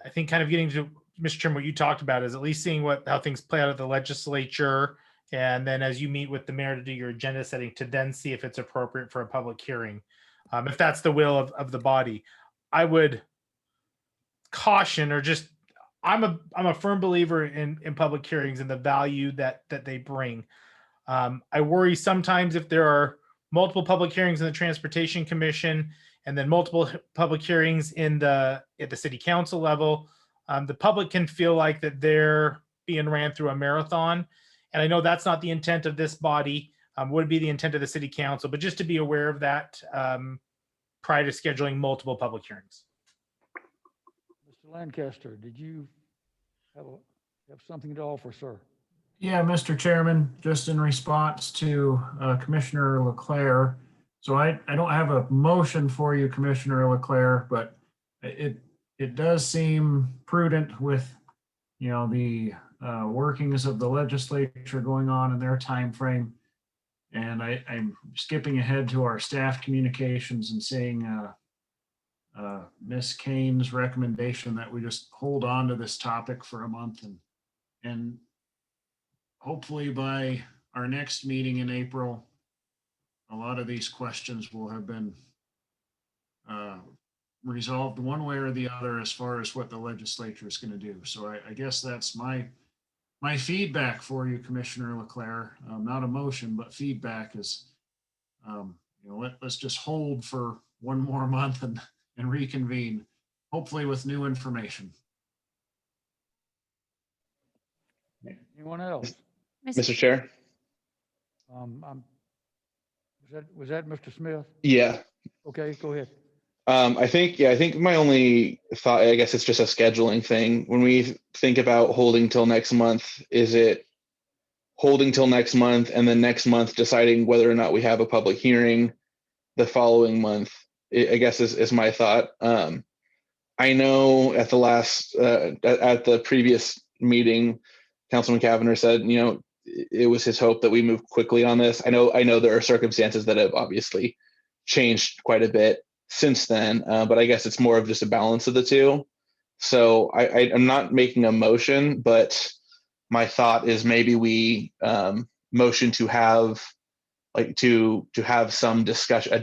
I think, kind of getting to, Mr. Chairman, what you talked about is at least seeing how things play out at the legislature, and then as you meet with the mayor to do your agenda setting, to then see if it's appropriate for a public hearing. If that's the will of the body, I would caution, or just, I'm a firm believer in public hearings and the value that they bring. I worry sometimes if there are multiple public hearings in the Transportation Commission and then multiple public hearings at the city council level, the public can feel like that they're being ran through a marathon. And I know that's not the intent of this body, would be the intent of the city council, but just to be aware of that prior to scheduling multiple public hearings. Mr. Lancaster, did you have something to offer, sir? Yeah, Mr. Chairman, just in response to Commissioner Leclerc. So I don't have a motion for you, Commissioner Leclerc, but it does seem prudent with, the workings of the legislature going on in their time frame. And I'm skipping ahead to our staff communications and saying Ms. Kane's recommendation that we just hold on to this topic for a month, and hopefully by our next meeting in April, a lot of these questions will have been resolved one way or the other as far as what the legislature is going to do. So I guess that's my feedback for you, Commissioner Leclerc. Not a motion, but feedback is, let's just hold for one more month and reconvene, hopefully with new information. Anyone else? Mr. Chair? Was that Mr. Smith? Yeah. Okay, go ahead. I think my only thought, I guess it's just a scheduling thing. When we think about holding till next month, is it holding till next month and then next month deciding whether or not we have a public hearing the following month? I guess is my thought. I know at the previous meeting, Councilman Cavanagh said, it was his hope that we move quickly on this. I know there are circumstances that have obviously changed quite a bit since then, but I guess it's more of just a balance of the two. So I'm not making a motion, but my thought is maybe we motion to have some discussion,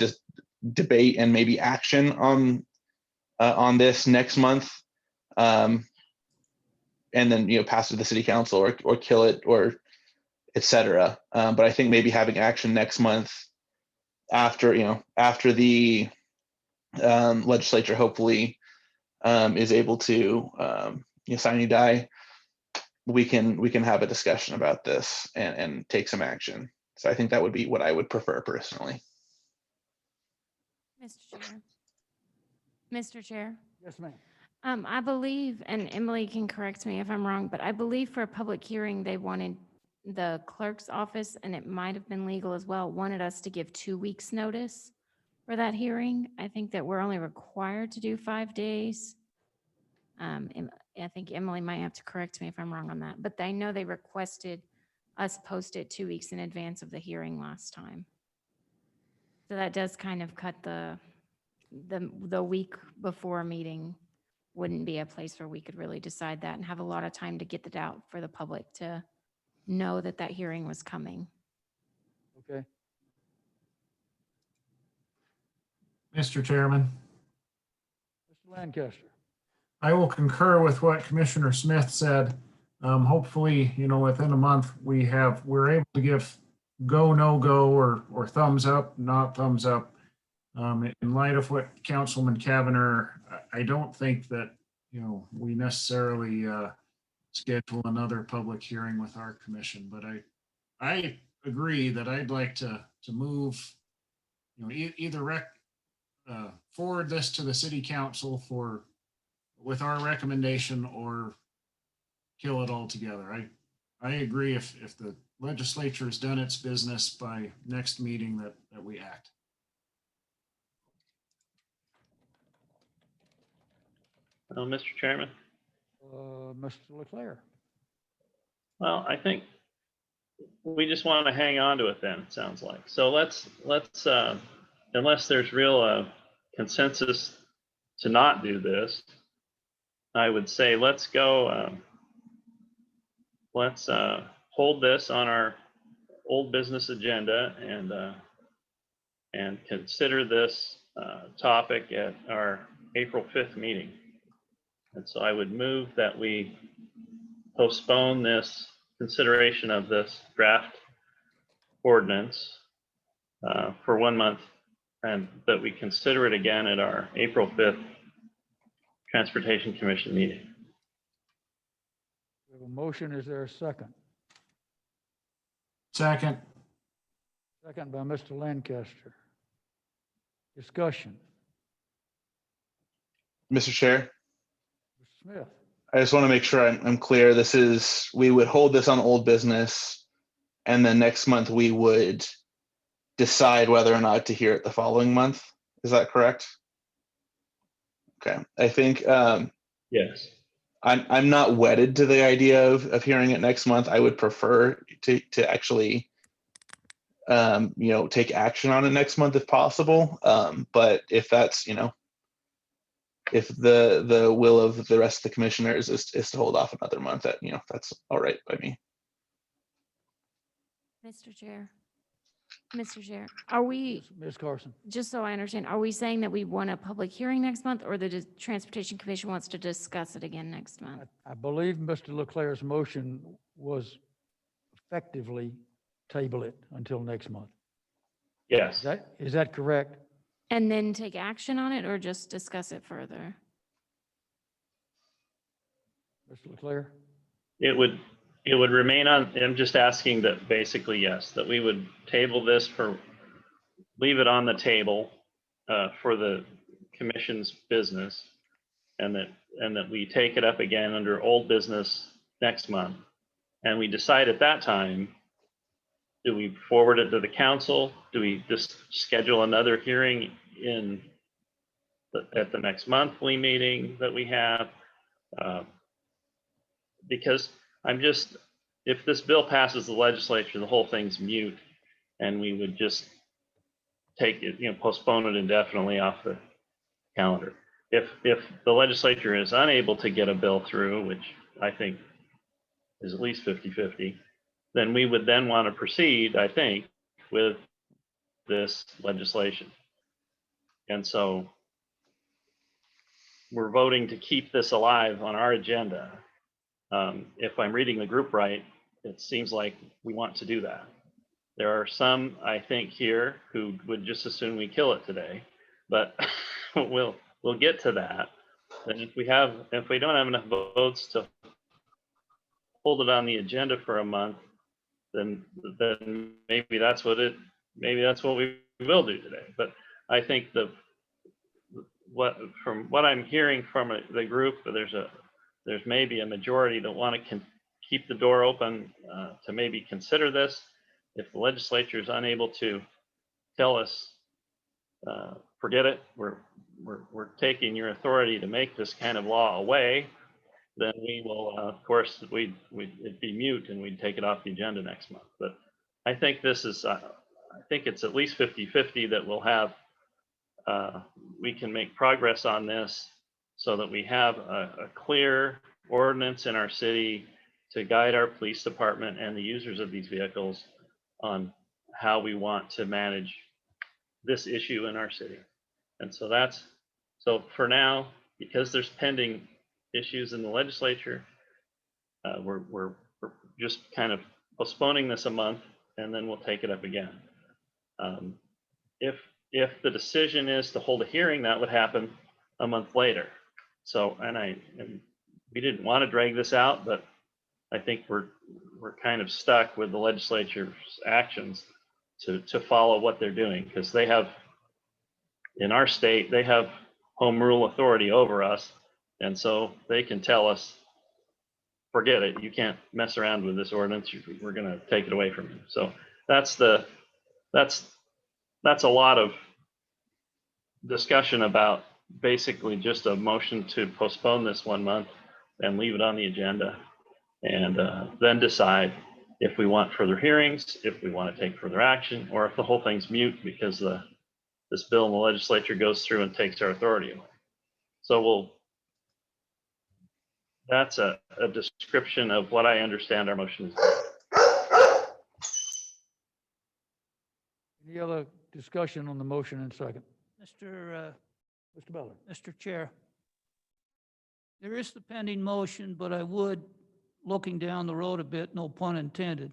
debate, and maybe action on this next month, and then pass it to the city council or kill it or etc. But I think maybe having action next month after the legislature hopefully is able to sine die, we can have a discussion about this and take some action. So I think that would be what I would prefer personally. Mr. Chair. Yes, ma'am. I believe, and Emily can correct me if I'm wrong, but I believe for a public hearing, they wanted the clerk's office, and it might have been legal as well, wanted us to give 2 weeks notice for that hearing. I think that we're only required to do 5 days. I think Emily might have to correct me if I'm wrong on that, but I know they requested us post it 2 weeks in advance of the hearing last time. So that does kind of cut the week before a meeting wouldn't be a place where we could really decide that and have a lot of time to get it out for the public to know that that hearing was coming. Okay. Mr. Chairman, Mr. Lancaster. I will concur with what Commissioner Smith said. Hopefully, within a month, we're able to give go, no go, or thumbs up, not thumbs up. In light of what Councilman Cavanagh, I don't think that, we necessarily schedule another public hearing with our commission, but I agree that I'd like to move, either forward this to the city council with our recommendation or kill it altogether. I agree if the legislature has done its business by next meeting that we act. Mr. Chairman. Mr. Leclerc. Well, I think we just want to hang on to it then, it sounds like. So let's unless there's real consensus to not do this, I would say let's go, let's hold this on our old business agenda and consider this topic at our April 5th meeting. And so I would move that we postpone this consideration of this draft ordinance for 1 month, and that we consider it again at our April 5th Transportation Commission meeting. We have a motion. Is there a second? Second. Second by Mr. Lancaster. Discussion. Mr. Chair, Mr. Smith. I just want to make sure I'm clear. We would hold this on old business, and then next month we would decide whether or not to hear it the following month. Is that correct? Okay. I think Yes. I'm not wedded to the idea of hearing it next month. I would prefer to actually take action on it next month if possible. But if that's, if the will of the rest of the commissioners is to hold off another month, that's all right by me. Mr. Chair, are we, Ms. Carson. just so I understand, are we saying that we want a public hearing next month, or the Transportation Commission wants to discuss it again next month? I believe Mr. Leclerc's motion was effectively table it until next month. Yes. Is that correct? And then take action on it, or just discuss it further? Mr. Leclerc? It would remain on, I'm just asking that basically, yes, that we would table this leave it on the table for the commission's business, and that we take it up again under old business next month. And we decide at that time, do we forward it to the council? Do we just schedule another hearing at the next monthly meeting that we have? Because if this bill passes the legislature, the whole thing's mute, and we would just take it, postpone it indefinitely off the calendar. If the legislature is unable to get a bill through, which I think is at least 50-50, then we would then want to proceed, I think, with this legislation. And so we're voting to keep this alive on our agenda. If I'm reading the group right, it seems like we want to do that. There are some, I think, here who would just as soon we kill it today, but we'll get to that. And if we don't have enough votes to hold it on the agenda for a month, then maybe that's what we will do today. But I think from what I'm hearing from the group, there's maybe a majority that want to keep the door open to maybe consider this. If the legislature is unable to tell us, forget it, we're taking your authority to make this kind of law away, then we will, of course, it'd be mute and we'd take it off the agenda next month. But I think this is, I think it's at least 50-50 that we'll have, we can make progress on this so that we have a clear ordinance in our city to guide our police department and the users of these vehicles on how we want to manage this issue in our city. And so for now, because there's pending issues in the legislature, we're just kind of postponing this a month, and then we'll take it up again. If the decision is to hold a hearing, that would happen a month later. So, and we didn't want to drag this out, but I think we're kind of stuck with the legislature's actions to follow what they're doing, because they have, in our state, they have home rule authority over us. And so they can tell us, forget it, you can't mess around with this ordinance, we're going to take it away from you. So that's a lot of discussion about basically just a motion to postpone this 1 month and leave it on the agenda, and then decide if we want further hearings, if we want to take further action, or if the whole thing's mute because this bill in the legislature goes through and takes our authority away. So that's a description of what I understand our motion is. Any other discussion on the motion and second? Mr. Butler. Mr. Chair, there is the pending motion, but I would, looking down the road a bit, no pun intended,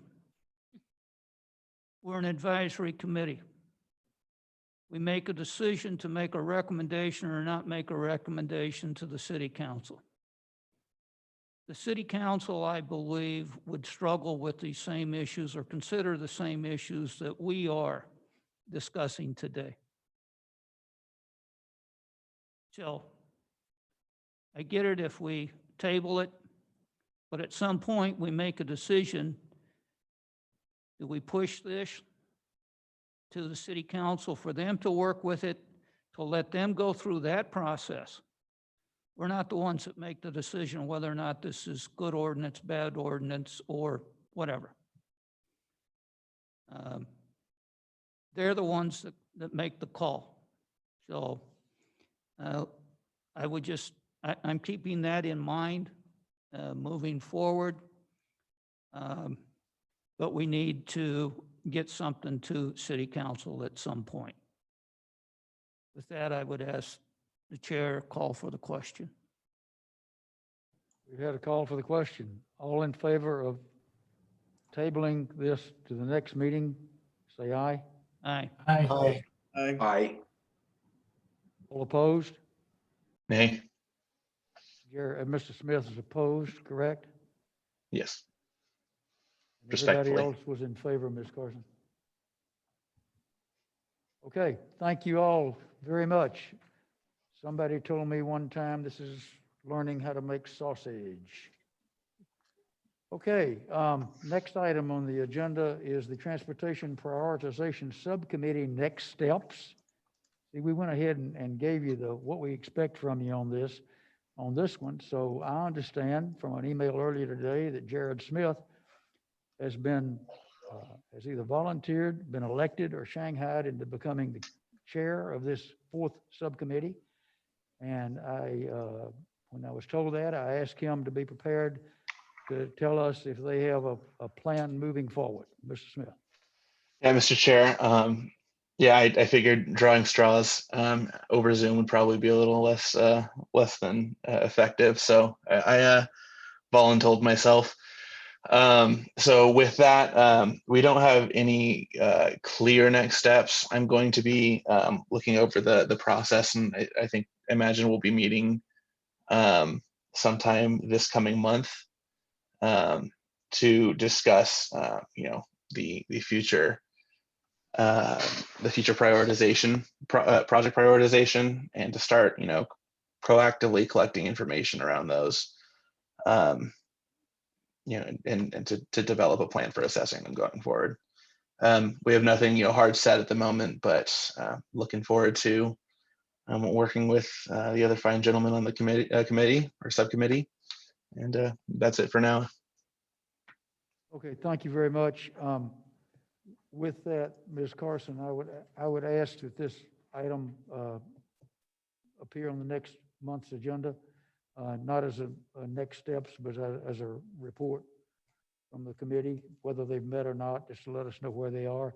we're an advisory committee. We make a decision to make a recommendation or not make a recommendation to the city council. The city council, I believe, would struggle with these same issues or consider the same issues that we are discussing today. So I get it if we table it, but at some point we make a decision. Do we push this to the city council for them to work with it, to let them go through that process? we're not the ones that make the decision whether or not this is good ordinance, bad ordinance, or whatever. They're the ones that make the call. So I would just, I'm keeping that in mind moving forward. But we need to get something to city council at some point. With that, I would ask the chair call for the question. We had a call for the question. All in favor of tabling this to the next meeting, say aye. Aye. Aye. Aye. All opposed? Nay. Mr. Smith is opposed, correct? Yes. And everybody Respectfully. else was in favor, Ms. Carson. Okay, thank you all very much. Somebody told me one time this is learning how to make sausage. Okay, next item on the agenda is the Transportation Prioritization Subcommittee next steps. See, we went ahead and gave you what we expect from you on this one. So I understand from an email earlier today that Jared Smith has been, has either volunteered, been elected, or shanghaied into becoming the chair of this 4th subcommittee. And when I was told that, I asked him to be prepared to tell us if they have a plan moving forward. Mr. Smith. Yeah, Mr. Chair. Yeah, I figured drawing straws over Zoom would probably be a little less than effective. So I voluntold myself. So with that, we don't have any clear next steps. I'm going to be looking over the process, and I imagine we'll be meeting sometime this coming month to discuss, the future prioritization, project prioritization, and to start, proactively collecting information around those. And to develop a plan for assessing them going forward. We have nothing, hard set at the moment, but looking forward to working with the other fine gentlemen on the committee or subcommittee. And that's it for now. Okay, thank you very much. With that, Ms. Carson, I would ask that this item appear on the next month's agenda. Not as a next steps, but as a report from the committee, whether they've met or not, just to let us know where they are.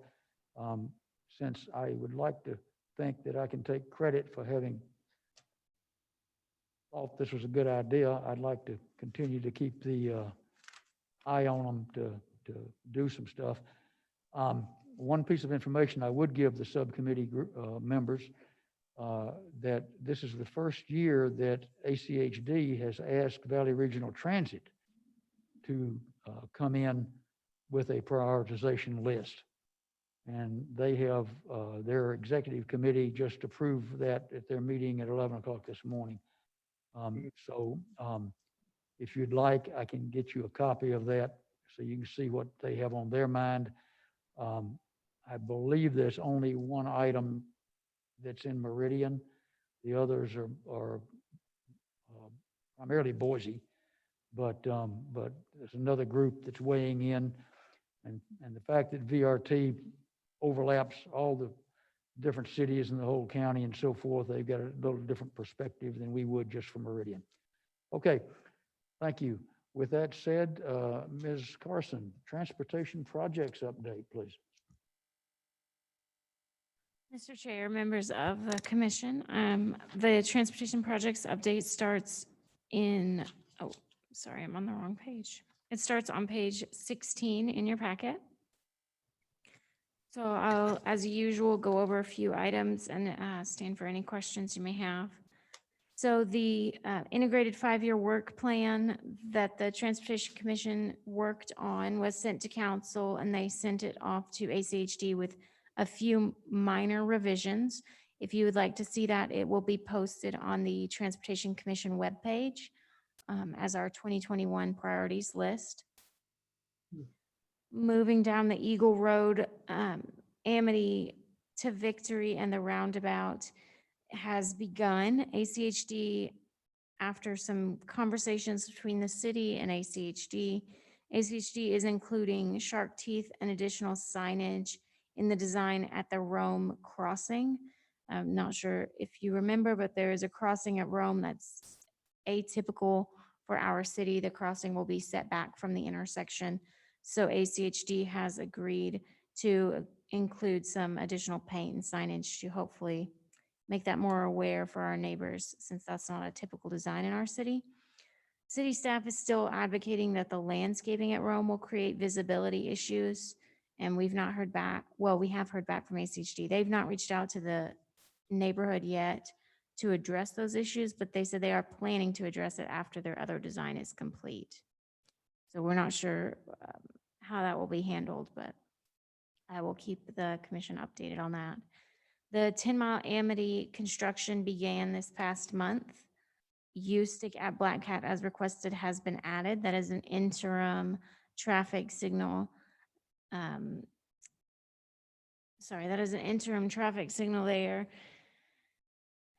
Since I would like to think that I can take credit for having thought this was a good idea, I'd like to continue to keep the eye on them to do some stuff. One piece of information I would give the subcommittee group, members, that this is the first year that ACHD has asked Valley Regional Transit to come in with a prioritization list. And they have their executive committee just approved that at their meeting at 11 o'clock this morning. If you'd like, I can get you a copy of that so you can see what they have on their mind. I believe there's only one item that's in Meridian. The others are primarily Boise, but there's another group that's weighing in, and the fact that VRT overlaps all the different cities in the whole county and so forth, they've got a little different perspective than we would just from Meridian. Okay, thank you. With that said, Ms. Carson, transportation projects update, please. Mr. Chair, members of the commission, the transportation projects update starts in, oh, sorry, I'm on the wrong page. It starts on page 16 in your packet. So I'll, as usual, go over a few items and stand for any questions you may have. So the integrated 5-year work plan that the Transportation Commission worked on was sent to council, and they sent it off to ACHD with a few minor revisions. If you would like to see that, it will be posted on the Transportation Commission webpage as our 2021 priorities list. Moving down the Eagle Road, Amity to Victory and the roundabout has begun. ACHD after some conversations between the city and ACHD, ACHD is including shark teeth and additional signage in the design at the Rome crossing. I'm not sure if you remember, but there is a crossing at Rome that's atypical for our city. The crossing will be set back from the intersection. So ACHD has agreed to include some additional paint and signage to hopefully make that more aware for our neighbors, since that's not a typical design in our city. City staff is still advocating that the landscaping at Rome will create visibility issues, and we've not heard back. Well, we have heard back from ACHD. They've not reached out to the neighborhood yet to address those issues, but they said they are planning to address it after their other design is complete. So we're not sure how that will be handled, but I will keep the commission updated on that. The 10-mile Amity construction began this past month. U-stick at Black Cat as requested has been added. That is an interim traffic signal. That is an interim traffic signal there.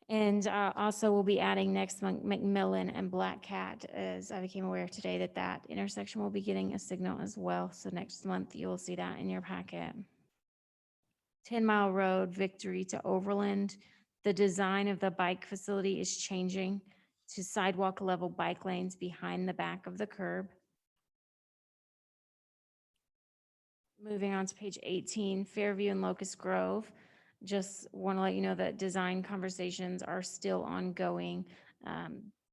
And also we'll be adding next month McMillan and Black Cat, as I became aware today that that intersection will be getting a signal as well. So next month you'll see that in your packet. 10-mile road, Victory to Overland. The design of the bike facility is changing to sidewalk level bike lanes behind the back of the curb. Moving on to page 18, Fairview and Locust Grove. Just want to let you know that design conversations are still ongoing.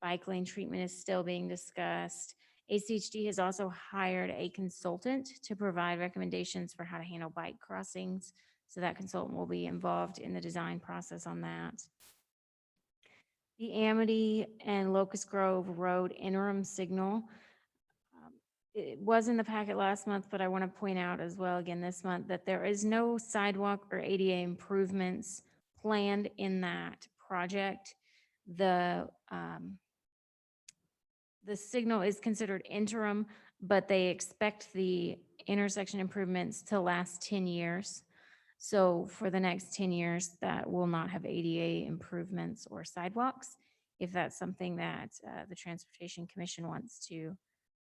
Bike lane treatment is still being discussed. ACHD has also hired a consultant to provide recommendations for how to handle bike crossings. So that consultant will be involved in the design process on that. The Amity and Locust Grove Road interim signal. It was in the packet last month, but I want to point out as well again this month that there is no sidewalk or ADA improvements planned in that project. The signal is considered interim, but they expect the intersection improvements to last 10 years. So for the next 10 years, that will not have ADA improvements or sidewalks. If that's something that the Transportation Commission wants to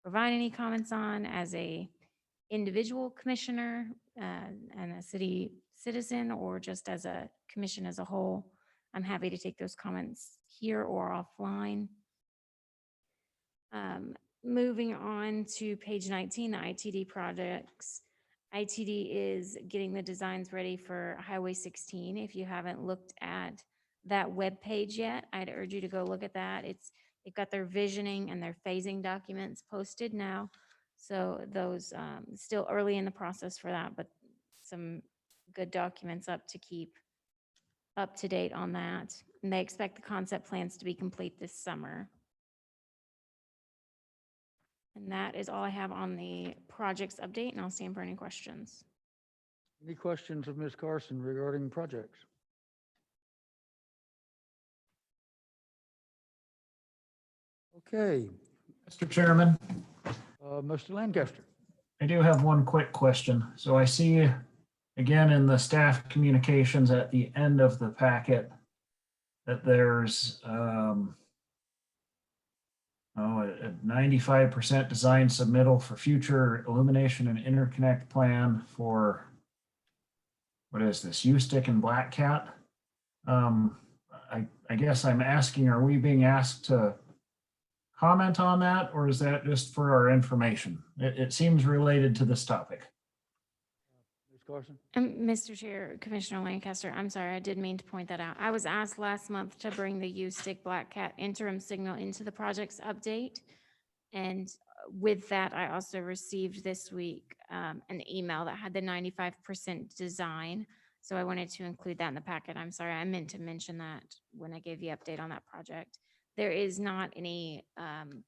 provide any comments on as a individual commissioner and a city citizen, or just as a commission as a whole, I'm happy to take those comments here or offline. Moving on to page 19, the ITD projects. ITD is getting the designs ready for Highway 16. If you haven't looked at that web page yet, I'd urge you to go look at that. They've got their visioning and their phasing documents posted now. So those still early in the process for that, but some good documents up to keep up to date on that. And they expect the concept plans to be complete this summer. And that is all I have on the projects update, and I'll stand for any questions. Any questions of Ms. Carson regarding projects? Okay, Mr. Chairman, Mr. Lancaster. I do have one quick question. So I see again in the staff communications at the end of the packet that there's a 95% design submittal for future illumination and interconnect plan for, what is this, U-stick and Black Cat? I guess I'm asking, are we being asked to comment on that, or is that just for our information? It seems related to this topic. Ms. Carson? Mr. Chair, Commissioner Lancaster, I'm sorry, I did mean to point that out. I was asked last month to bring the U-stick Black Cat interim signal into the project's update. And with that, I also received this week an email that had the 95% design. So I wanted to include that in the packet. I'm sorry, I meant to mention that when I gave the update on that project. There is not any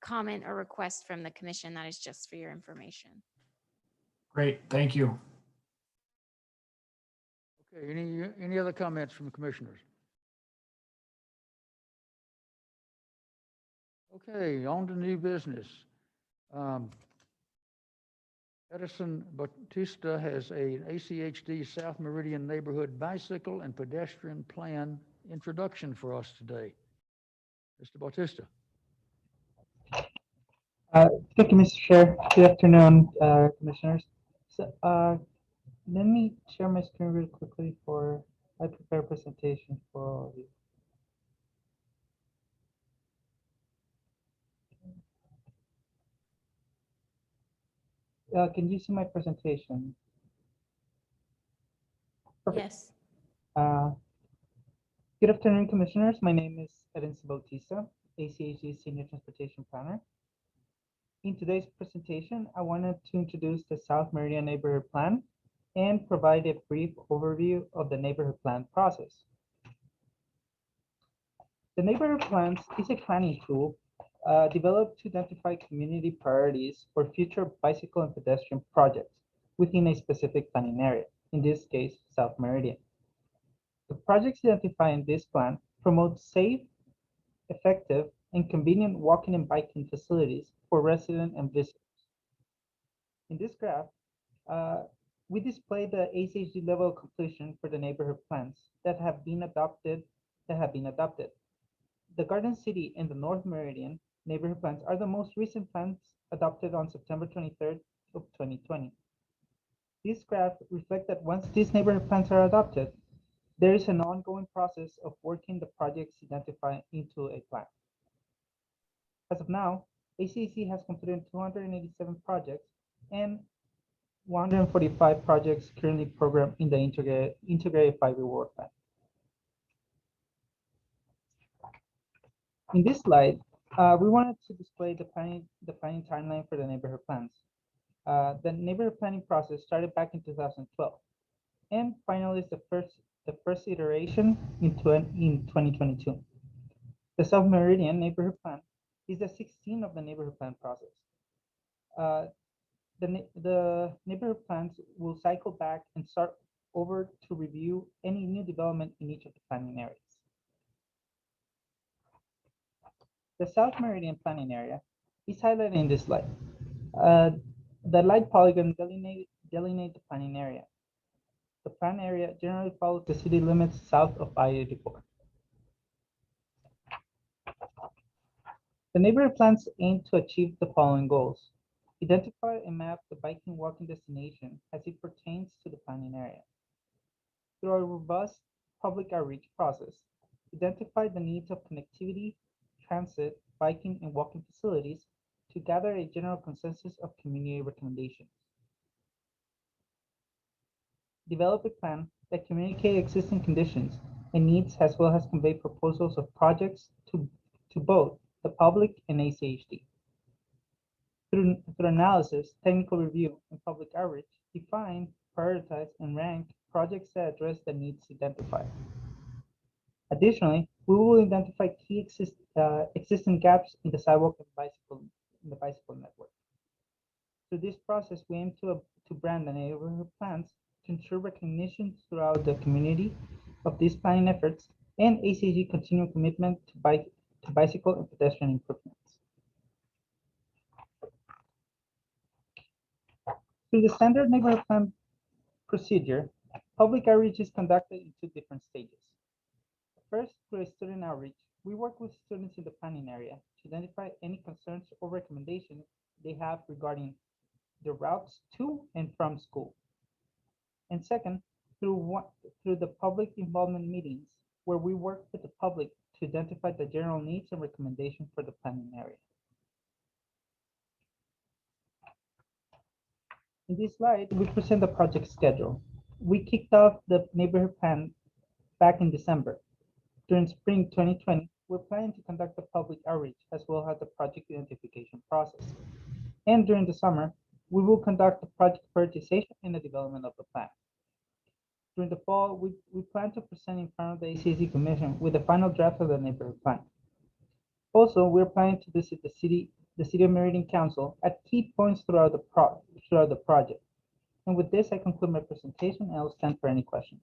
comment or request from the commission. That is just for your information. Great, thank you. Okay, any other comments from the commissioners? Okay, on to new business. Edison Bautista has a ACHD South Meridian Neighborhood Bicycle and Pedestrian Plan introduction for us today. Mr. Bautista. Thank you, Mr. Chair. Good afternoon, Commissioners. So, let me share my screen real quickly for I prepare a presentation for all of you. Can you see my presentation? Perfect. Yes. Good afternoon, Commissioners. My name is Erenzo Bautista, ACHG Senior Transportation Planner. In today's presentation, I wanted to introduce the South Meridian Neighborhood Plan and provide a brief overview of the neighborhood plan process. The neighborhood plans is a planning tool developed to identify community priorities for future bicycle and pedestrian projects within a specific planning area, in this case, South Meridian. The projects identified in this plan promote safe, effective, and convenient walking and biking facilities for residents and visitors. In this graph, we display the ACHG level of completion for the neighborhood plans that have been adopted. The Garden City and the North Meridian neighborhood plans are the most recent plans adopted on September 23rd of 2020. This graph reflects that once these neighborhood plans are adopted, there is an ongoing process of working the projects identified into a plan. As of now, ACAC has completed 287 projects and 145 projects currently programmed in the integrated 5-year work plan. In this slide, we wanted to display the planning timeline for the neighborhood plans. The neighborhood planning process started back in 2012 and finalized the first iteration in 2022. The South Meridian neighborhood plan is the 16th of the neighborhood plan process. The neighborhood plans will cycle back and start over to review any new development in each of the planning areas. The South Meridian planning area is highlighted in this slide. The light polygon delineate the planning area. The plan area generally follows the city limits south of I-84. The neighborhood plans aim to achieve the following goals. Identify and map the biking walking destination as it pertains to the planning area. Through a robust public outreach process, identify the needs of connectivity, transit, biking, and walking facilities to gather a general consensus of community recommendations. Develop a plan that communicates existing conditions and needs as well as convey proposals of projects to both the public and ACHD. Through analysis, technical review, and public outreach, define, prioritize, and rank projects that address the needs identified. Additionally, we will identify key existing gaps in the sidewalk and bicycle network. Through this process, we aim to brand the neighborhood plans to ensure recognition throughout the community of these planning efforts and ACG continued commitment to bicycle and pedestrian improvements. Through the standard neighborhood plan procedure, public outreach is conducted in 2 different stages. First, through a student outreach, we work with students in the planning area to identify any concerns or recommendations they have regarding the routes to and from school. And second, through the public involvement meetings, where we work with the public to identify the general needs and recommendations for the planning area. In this slide, we present the project schedule. We kicked off the neighborhood plan back in December. During spring 2020, we're planning to conduct a public outreach as well as the project identification process. And during the summer, we will conduct the project prioritization and the development of the plan. During the fall, we plan to present in front of the ACC Commission with the final draft of the neighborhood plan. Also, we're planning to visit the City of Meridian Council at key points throughout the project. And with this, I conclude my presentation and I'll stand for any questions.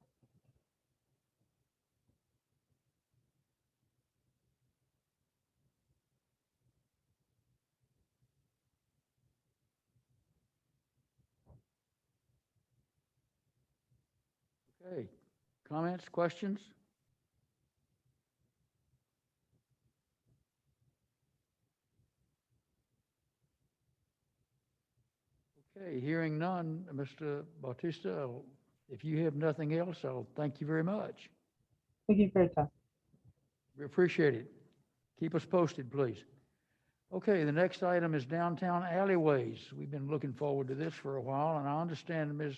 Okay, comments, questions? Okay, hearing none, Mr. Bautista, if you have nothing else, I'll thank you very much. Thank you for your time. We appreciate it. Keep us posted, please. Okay, the next item is downtown alleyways. We've been looking forward to this for a while, and I understand Ms.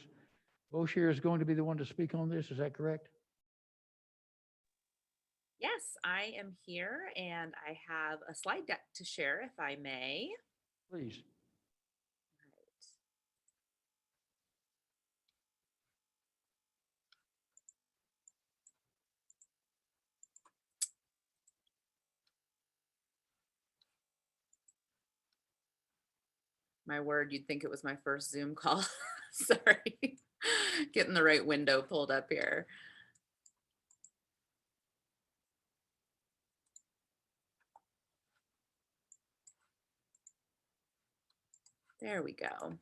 Boshier is going to be the one to speak on this. Is that correct? Yes, I am here and I have a slide deck to share if I may. Please. My word, you'd think it was my first Zoom call. Sorry, getting the right window pulled up here. There we go.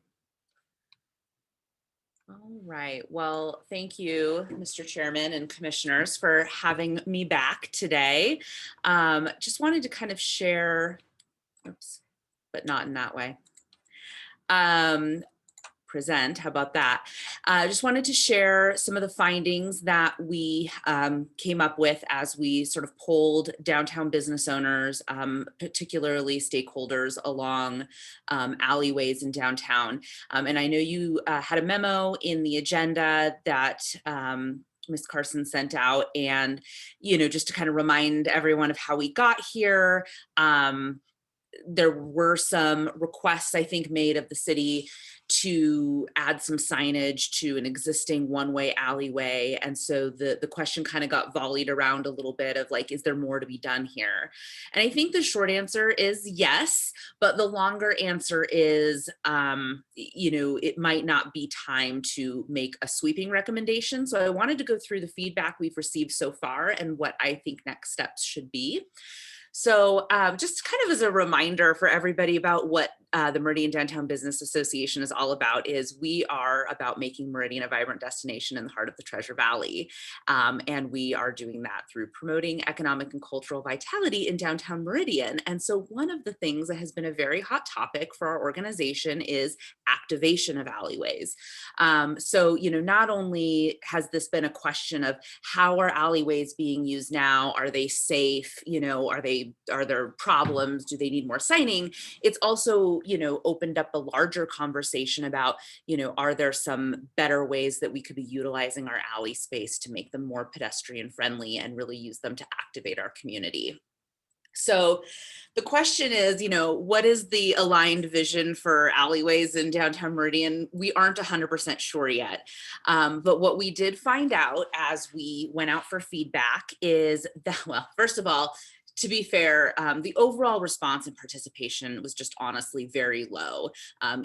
All right. Well, thank you, Mr. Chairman and commissioners, for having me back today. Just wanted to kind of share, oops, but not in that way. Present, how about that? I just wanted to share some of the findings that we came up with as we sort of polled downtown business owners, particularly stakeholders along alleyways in downtown. And I know you had a memo in the agenda that Ms. Carson sent out, and, you know, just to kind of remind everyone of how we got here. There were some requests, I think, made of the city to add some signage to an existing one-way alleyway. And so the question kind of got volleyed around a little bit of like, is there more to be done here? And I think the short answer is yes, but the longer answer is, you know, it might not be time to make a sweeping recommendation. So I wanted to go through the feedback we've received so far and what I think next steps should be. So just kind of as a reminder for everybody about what the Meridian Downtown Business Association is all about, is we are about making Meridian a vibrant destination in the heart of the Treasure Valley. And we are doing that through promoting economic and cultural vitality in downtown Meridian. And so one of the things that has been a very hot topic for our organization is activation of alleyways. So, you know, not only has this been a question of how are alleyways being used now? Are they safe? You know, are there problems? Do they need more signing? It's also, you know, opened up a larger conversation about, you know, are there some better ways that we could be utilizing our alley space to make them more pedestrian friendly and really use them to activate our community? So the question is, you know, what is the aligned vision for alleyways in downtown Meridian? We aren't 100% sure yet. But what we did find out as we went out for feedback is that, well, first of all, to be fair, the overall response and participation was just honestly very low,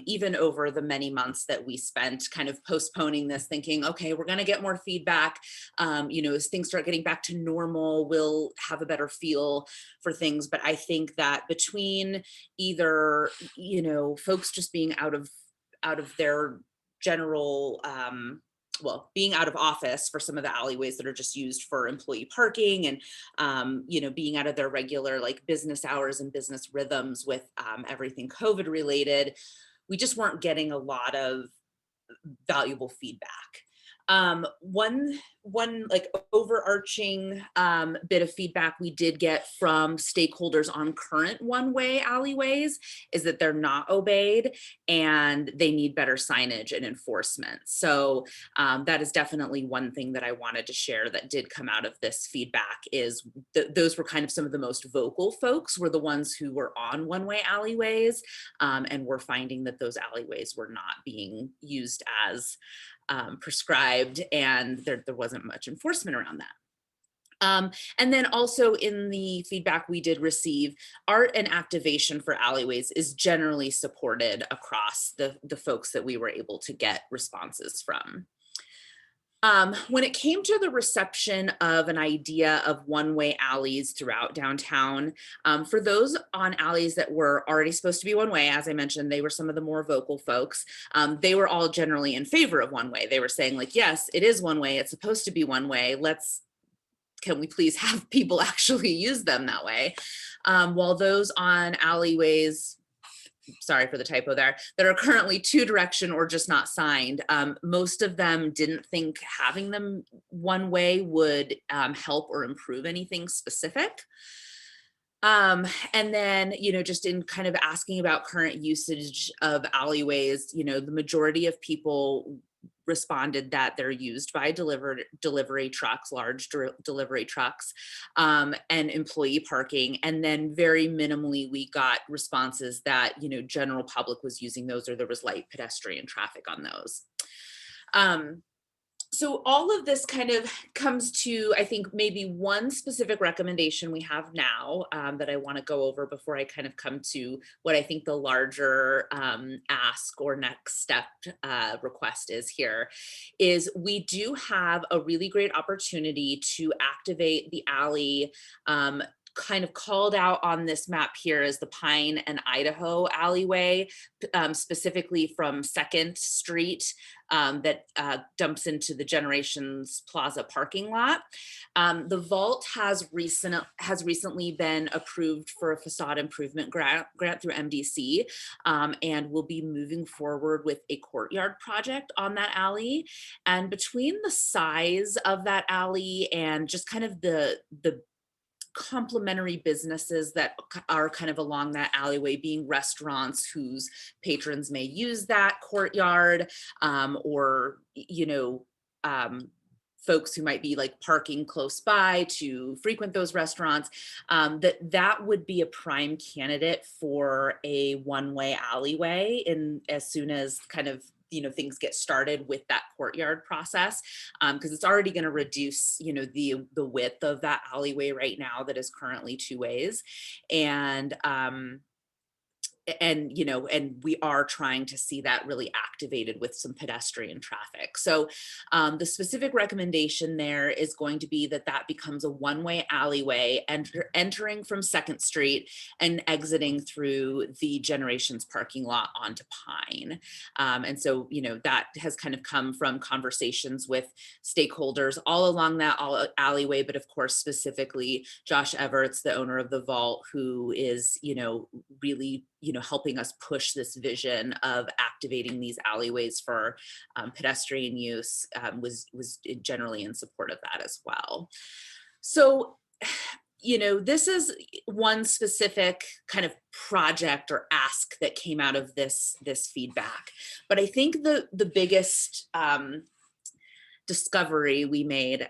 even over the many months that we spent kind of postponing this, thinking, okay, we're going to get more feedback. You know, as things start getting back to normal, we'll have a better feel for things. But I think that between either, you know, folks just being out of their general well, being out of office for some of the alleyways that are just used for employee parking, and, you know, being out of their regular like business hours and business rhythms with everything COVID related, we just weren't getting a lot of valuable feedback. One like overarching bit of feedback we did get from stakeholders on current one-way alleyways is that they're not obeyed and they need better signage and enforcement. So that is definitely one thing that I wanted to share that did come out of this feedback, is those were kind of some of the most vocal folks were the ones who were on one-way alleyways, and we're finding that those alleyways were not being used as prescribed, and there wasn't much enforcement around that. And then also in the feedback we did receive, art and activation for alleyways is generally supported across the folks that we were able to get responses from. When it came to the reception of an idea of one-way alleys throughout downtown, for those on alleys that were already supposed to be one-way, as I mentioned, they were some of the more vocal folks. They were all generally in favor of one-way. They were saying like, yes, it is one-way. It's supposed to be one-way. Can we please have people actually use them that way? While those on alleyways sorry for the typo there, that are currently 2-direction or just not signed. Most of them didn't think having them one way would help or improve anything specific. And then, just in kind of asking about current usage of alleyways, the majority of people responded that they're used by delivery trucks, large delivery trucks, and employee parking. And then very minimally, we got responses that, general public was using those, or there was light pedestrian traffic on those. So all of this kind of comes to, I think, maybe one specific recommendation we have now that I want to go over before I kind of come to what I think the larger ask or next step request is here, is we do have a really great opportunity to activate the alley kind of called out on this map here as the Pine and Idaho alleyway, specifically from 2nd Street that dumps into the Generations Plaza parking lot. The vault has recently been approved for a facade improvement grant through MDC, and will be moving forward with a courtyard project on that alley. And between the size of that alley and just kind of the complementary businesses that are kind of along that alleyway, being restaurants whose patrons may use that courtyard, or folks who might be like parking close by to frequent those restaurants, that would be a prime candidate for a one-way alleyway as soon as kind of things get started with that courtyard process, because it's already going to reduce the width of that alleyway right now that is currently 2 ways. And we are trying to see that really activated with some pedestrian traffic. So the specific recommendation there is going to be that becomes a one-way alleyway, entering from 2nd Street and exiting through the Generations parking lot onto Pine. And so, that has kind of come from conversations with stakeholders all along that alleyway, but of course, specifically Josh Everts, the owner of the vault, who is, really helping us push this vision of activating these alleyways for pedestrian use, was generally in support of that as well. So, this is one specific kind of project or ask that came out of this feedback. But I think the biggest discovery we made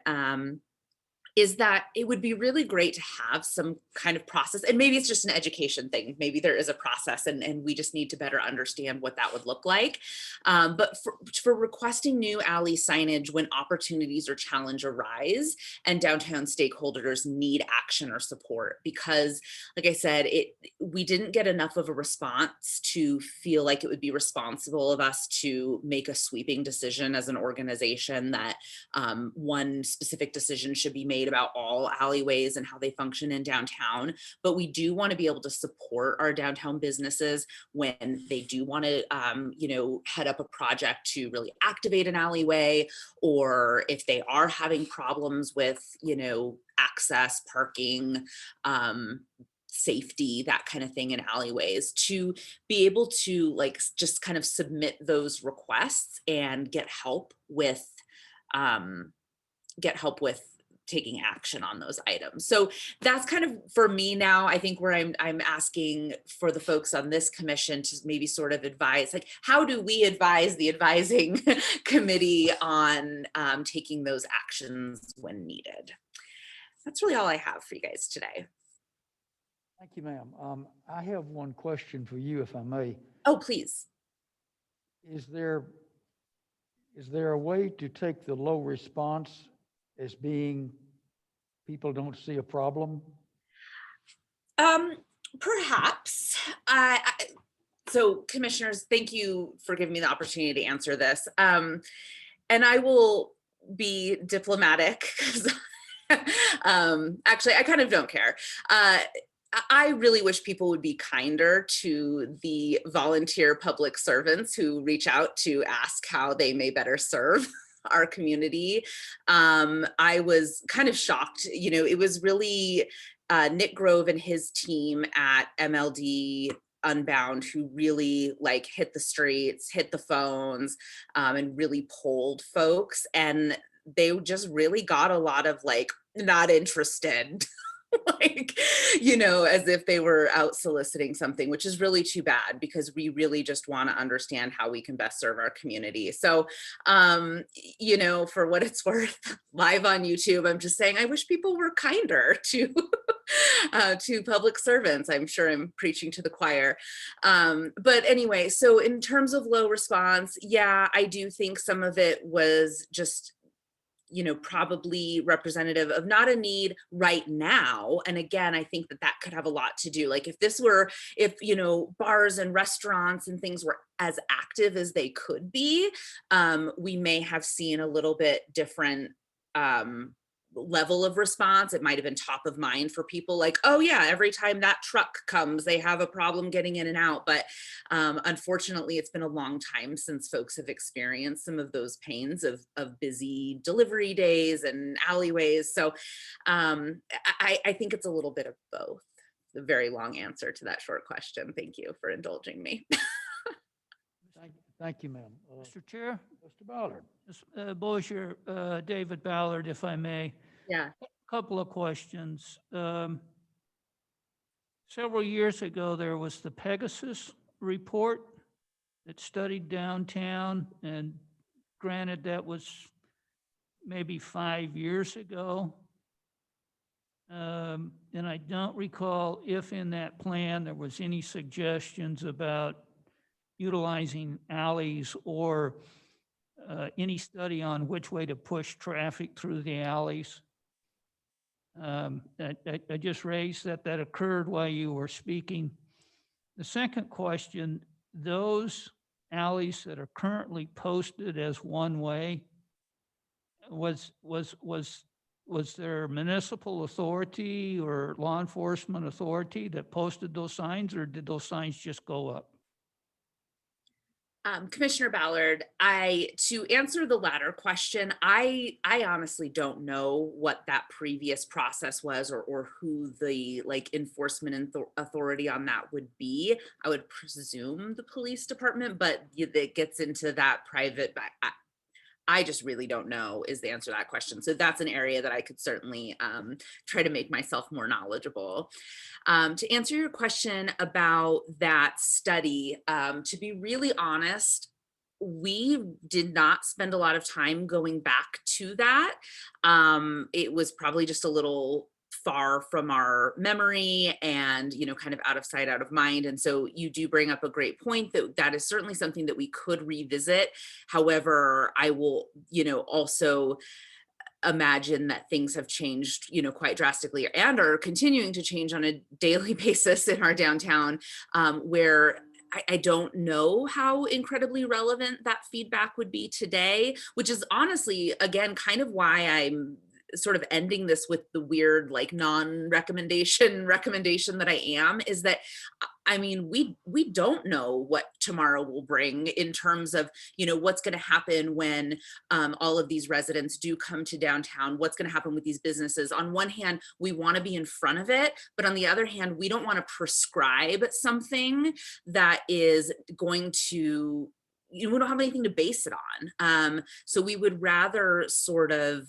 is that it would be really great to have some kind of process, and maybe it's just an education thing. Maybe there is a process and we just need to better understand what that would look like. But for requesting new alley signage when opportunities or challenge arise and downtown stakeholders need action or support, because like I said, we didn't get enough of a response to feel like it would be responsible of us to make a sweeping decision as an organization that one specific decision should be made about all alleyways and how they function in downtown. But we do want to be able to support our downtown businesses when they do want to, head up a project to really activate an alleyway, or if they are having problems with, access, parking, safety, that kind of thing in alleyways, to be able to just kind of submit those requests and get help with taking action on those items. So that's kind of for me now, I think, where I'm asking for the folks on this commission to maybe sort of advise, how do we advise the advising committee on taking those actions when needed? That's really all I have for you guys today. Thank you, ma'am. I have one question for you, if I may. Oh, please. Is there a way to take the low response as being people don't see a problem? Perhaps. So commissioners, thank you for giving me the opportunity to answer this. And I will be diplomatic, because actually I kind of don't care. I really wish people would be kinder to the volunteer public servants who reach out to ask how they may better serve our community. I was kind of shocked. It was really Nick Grove and his team at MLD Unbound who really like hit the streets, hit the phones, and really polled folks. And they just really got a lot of like, not interested. Like, you know, as if they were out soliciting something, which is really too bad because we really just want to understand how we can best serve our community. So, you know, for what it's worth, live on YouTube, I'm just saying, I wish people were kinder to public servants. I'm sure I'm preaching to the choir. But anyway, so in terms of low response, yeah, I do think some of it was just, you know, probably representative of not a need right now. And again, I think that that could have a lot to do. Like if, you know, bars and restaurants and things were as active as they could be, we may have seen a little bit different level of response. It might have been top of mind for people like, oh yeah, every time that truck comes, they have a problem getting in and out. But unfortunately, it's been a long time since folks have experienced some of those pains of busy delivery days and alleyways. So I think it's a little bit of both. A very long answer to that short question. Thank you for indulging me. Thank you, ma'am. Mr. Chair, Mr. Ballard. Bossier, David Ballard, if I may. Yeah. Couple of questions. Several years ago, there was the Pegasus report that studied downtown, and granted, that was maybe 5 years ago. And I don't recall if in that plan there was any suggestions about utilizing alleys or any study on which way to push traffic through the alleys. I just raised that occurred while you were speaking. The second question, those alleys that are currently posted as one way, was there municipal authority or law enforcement authority that posted those signs, or did those signs just go up? Commissioner Ballard, to answer the latter question, I honestly don't know what that previous process was, or who the like enforcement authority on that would be. I would presume the police department, but it gets into that private. I just really don't know is the answer to that question. So that's an area that I could certainly try to make myself more knowledgeable. To answer your question about that study, to be really honest, we did not spend a lot of time going back to that. It was probably just a little far from our memory and, you know, kind of out of sight, out of mind. And so you do bring up a great point that is certainly something that we could revisit. However, I will, you know, also imagine that things have changed, you know, quite drastically and are continuing to change on a daily basis in our downtown, where I don't know how incredibly relevant that feedback would be today, which is honestly, again, kind of why I'm sort of ending this with the weird like non-recommendation recommendation that I am, is that I mean, we don't know what tomorrow will bring in terms of, you know, what's going to happen when all of these residents do come to downtown, what's going to happen with these businesses. On one hand, we want to be in front of it, but on the other hand, we don't want to prescribe something that is going to, you know, we don't have anything to base it on. So we would rather sort of,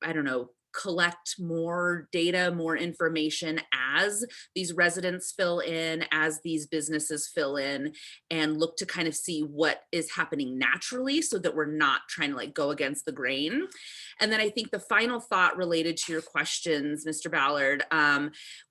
I don't know, collect more data, more information as these residents fill in, as these businesses fill in, and look to kind of see what is happening naturally so that we're not trying to like go against the grain. And then I think the final thought related to your questions, Mr. Ballard,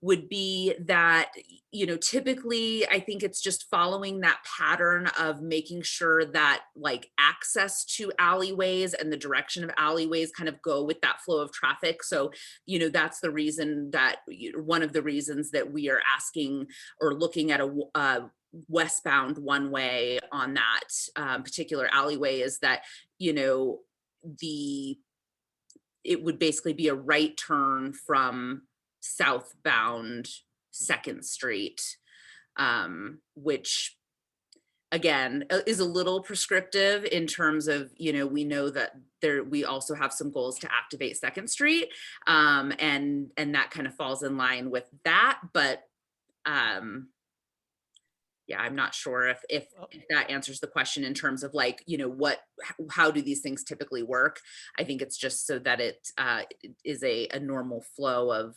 would be that, you know, typically I think it's just following that pattern of making sure that like access to alleyways and the direction of alleyways kind of go with that flow of traffic. So, you know, that's the reason that one of the reasons that we are asking or looking at a westbound one way on that particular alleyway is that, you know, it would basically be a right turn from southbound 2nd Street, which again is a little prescriptive in terms of, you know, we know that we also have some goals to activate 2nd Street, and that kind of falls in line with that. But yeah, I'm not sure if that answers the question in terms of like, how do these things typically work? I think it's just so that it is a normal flow of,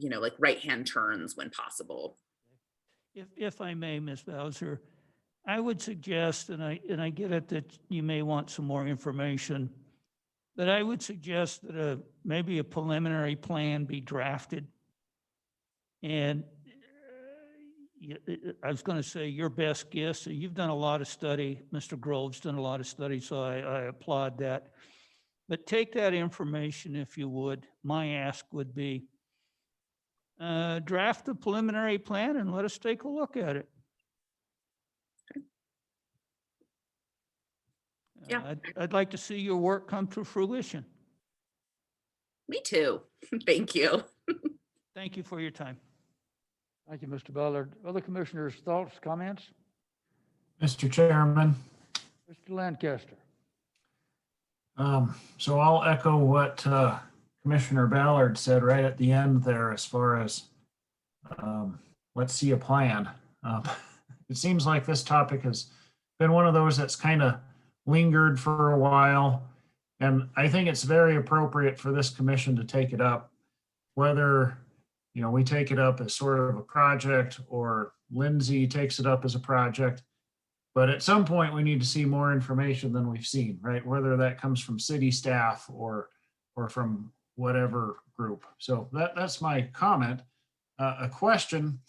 like right-hand turns when possible. If I may, Ms. Bowser, I would suggest, and I get it that you may want some more information, but I would suggest that maybe a preliminary plan be drafted. And I was going to say your best guess. You've done a lot of study. Mr. Grove's done a lot of study, so I applaud that. But take that information if you would. My ask would be draft a preliminary plan and let us take a look at it. Yeah. I'd like to see your work come to fruition. Me too. Thank you. Thank you for your time. Thank you, Mr. Ballard. Other commissioners' thoughts, comments? Mr. Chairman, Mr. Lancaster. so I'll echo what Commissioner Ballard said right at the end there as far as let's see a plan. It seems like this topic has been one of those that's kind of lingered for a while. And I think it's very appropriate for this commission to take it up, whether we take it up as sort of a project or Lindsay takes it up as a project. But at some point, we need to see more information than we've seen, right? Whether that comes from city staff or from whatever group. So that's my comment. A question,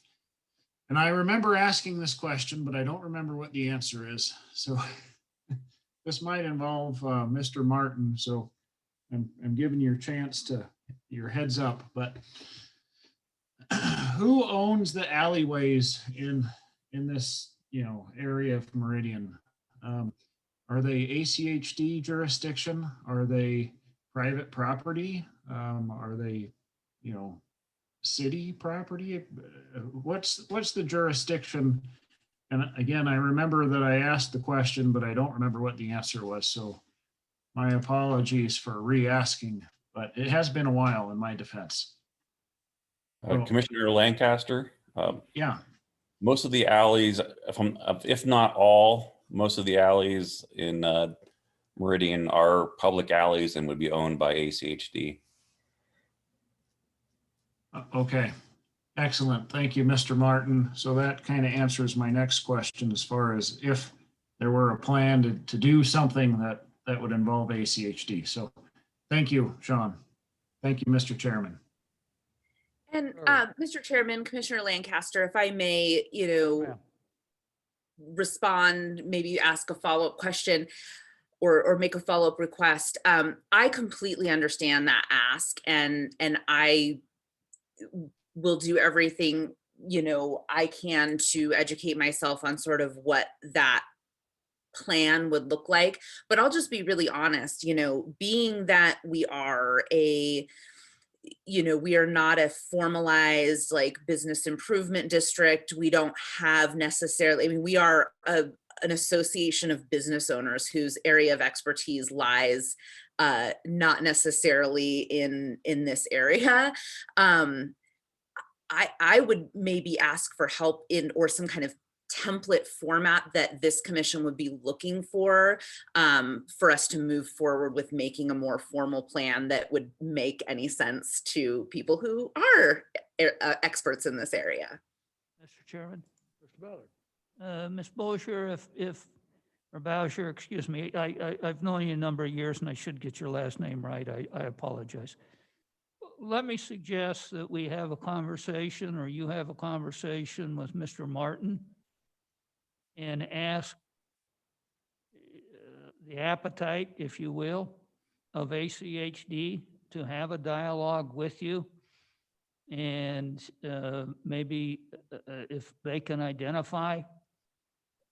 and I remember asking this question, but I don't remember what the answer is. So this might involve Mr. Martin. So I'm giving you a chance to your heads up, but who owns the alleyways in this area of Meridian? Are they ACHD jurisdiction? Are they private property? Are they city property? What's the jurisdiction? And again, I remember that I asked the question, but I don't remember what the answer was. So my apologies for re-asking, but it has been a while in my defense. Commissioner Lancaster. Yeah. Most of the alleys, if not all, most of the alleys in Meridian are public alleys and would be owned by ACHD. Okay. Excellent. Thank you, Mr. Martin. So that kind of answers my next question as far as if there were a plan to do something that would involve ACHD. So thank you, Sean. Thank you, Mr. Chairman. And Mr. Chairman, Commissioner Lancaster, if I may, respond, maybe ask a follow-up question or make a follow-up request. I completely understand that ask, and I will do everything, I can to educate myself on sort of what that plan would look like. But I'll just be really honest, being that we are we are not a formalized like business improvement district. We don't have necessarily, we are an association of business owners whose area of expertise lies not necessarily in this area. I would maybe ask for help in or some kind of template format that this commission would be looking for us to move forward with making a more formal plan that would make any sense to people who are experts in this area. Mr. Chairman. Mr. Ballard. Ms. Bowser, or Bowser, excuse me, I've known you a number of years and I should get your last name right. I apologize. Let me suggest that we have a conversation, or you have a conversation with Mr. Martin and ask the appetite, if you will, of ACHD to have a dialogue with you. And maybe if they can identify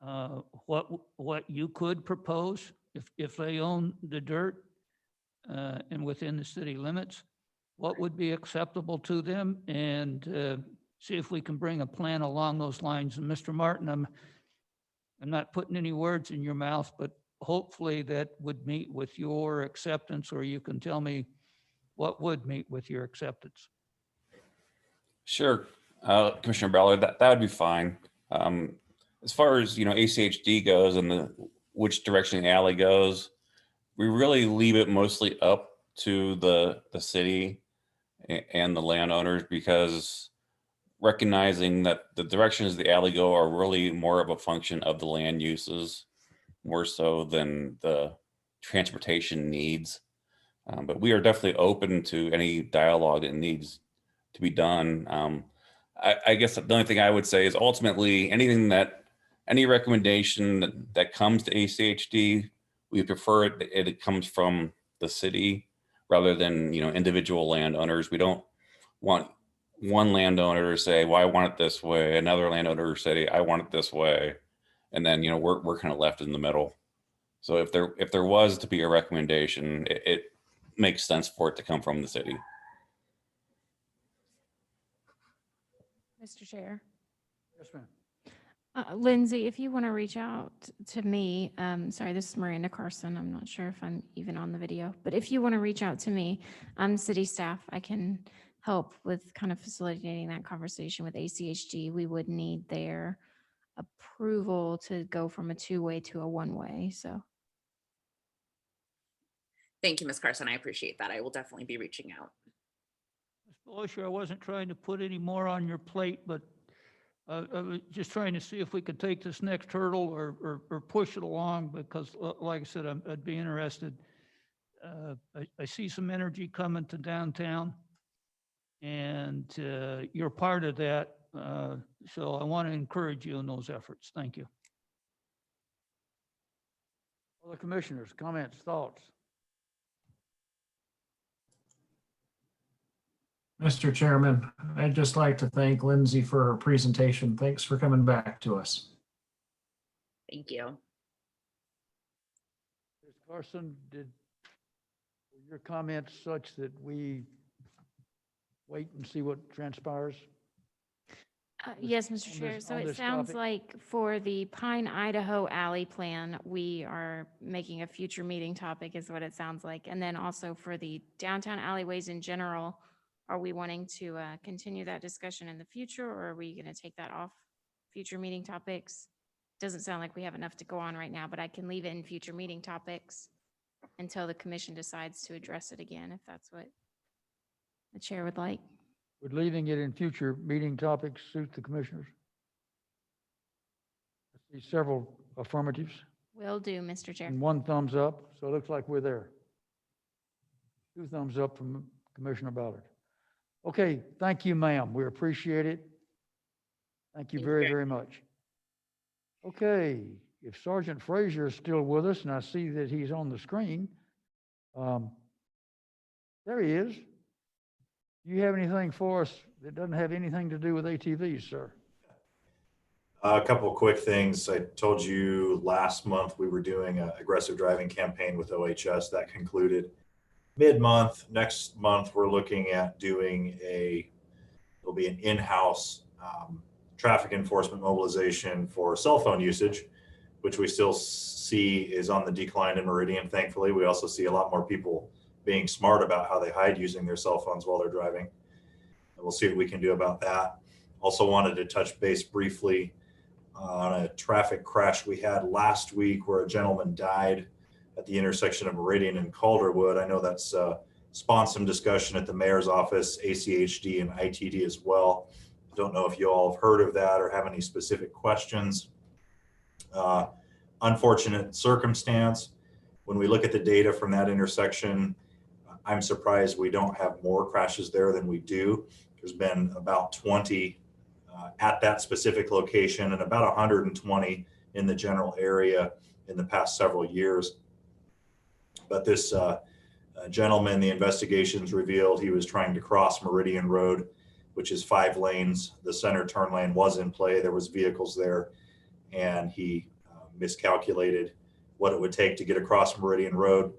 what you could propose, if they own the dirt and within the city limits, what would be acceptable to them, and see if we can bring a plan along those lines. And Mr. Martin, I'm not putting any words in your mouth, but hopefully that would meet with your acceptance, or you can tell me what would meet with your acceptance. Sure, Commissioner Ballard, that would be fine. as far as, ACHD goes and which direction the alley goes, we really leave it mostly up to the city and the landowners, because recognizing that the directions the alley go are really more of a function of the land uses, more so than the transportation needs. But we are definitely open to any dialogue that needs to be done. I guess the only thing I would say is ultimately any recommendation that comes to ACHD, we prefer it comes from the city rather than, individual landowners. We don't want one landowner to say, well, I want it this way. Another landowner say, I want it this way. And then, we're kind of left in the middle. So if there was to be a recommendation, it makes sense for it to come from the city. Mr. Chair. Yes, ma'am. Lindsay, if you want to reach out to me, sorry, this is Miranda Carson. I'm not sure if I'm even on the video, but if you want to reach out to me, I'm city staff. I can help with kind of facilitating that conversation with ACHD. We would need their approval to go from a two-way to a one-way, so. Thank you, Ms. Carson. I appreciate that. I will definitely be reaching out. Ms. Belocher, I wasn't trying to put any more on your plate, but I was just trying to see if we could take this next hurdle or push it along, because like I said, I'd be interested. I see some energy coming to downtown, and you're part of that. So I want to encourage you in those efforts. Thank you. Other commissioners, comments, thoughts? Mr. Chairman, I'd just like to thank Lindsay for her presentation. Thanks for coming back to us. Thank you. Ms. Carson, were your comments such that we wait and see what transpires? Yes, Mr. Chair. So it sounds like for the Pine, Idaho alley plan, we are making a future meeting topic is what it sounds like. And then also for the downtown alleyways in general, are we wanting to continue that discussion in the future, or are we going to take that off future meeting topics? Doesn't sound like we have enough to go on right now, but I can leave it in future meeting topics until the commission decides to address it again, if that's what the chair would like. Would leaving it in future meeting topics suit the commissioners? I see several affirmatives Will do, Mr. Chair. and one thumbs up, so it looks like we're there. 2 thumbs up from Commissioner Ballard. Okay, thank you, ma'am. We appreciate it. Thank you very, very much. Okay, if Sergeant Frazier is still with us, and I see that he's on the screen, there he is. Do you have anything for us that doesn't have anything to do with ATVs, sir? A couple of quick things. I told you last month we were doing an aggressive driving campaign with OHS. That concluded mid-month. Next month, we're looking at doing it'll be an in-house traffic enforcement mobilization for cell phone usage, which we still see is on the decline in Meridian, thankfully. We also see a lot more people being smart about how they hide using their cell phones while they're driving. And we'll see what we can do about that. Also wanted to touch base briefly on a traffic crash we had last week where a gentleman died at the intersection of Meridian and Calderwood. I know that's spawned some discussion at the mayor's office, ACHD, and ITD as well. I don't know if you all have heard of that or have any specific questions. Unfortunate circumstance. When we look at the data from that intersection, I'm surprised we don't have more crashes there than we do. There's been about 20 at that specific location and about 120 in the general area in the past several years. But this gentleman, the investigations revealed he was trying to cross Meridian Road, which is 5 lanes. The center turn lane was in play. There was vehicles there, and he miscalculated what it would take to get across Meridian Road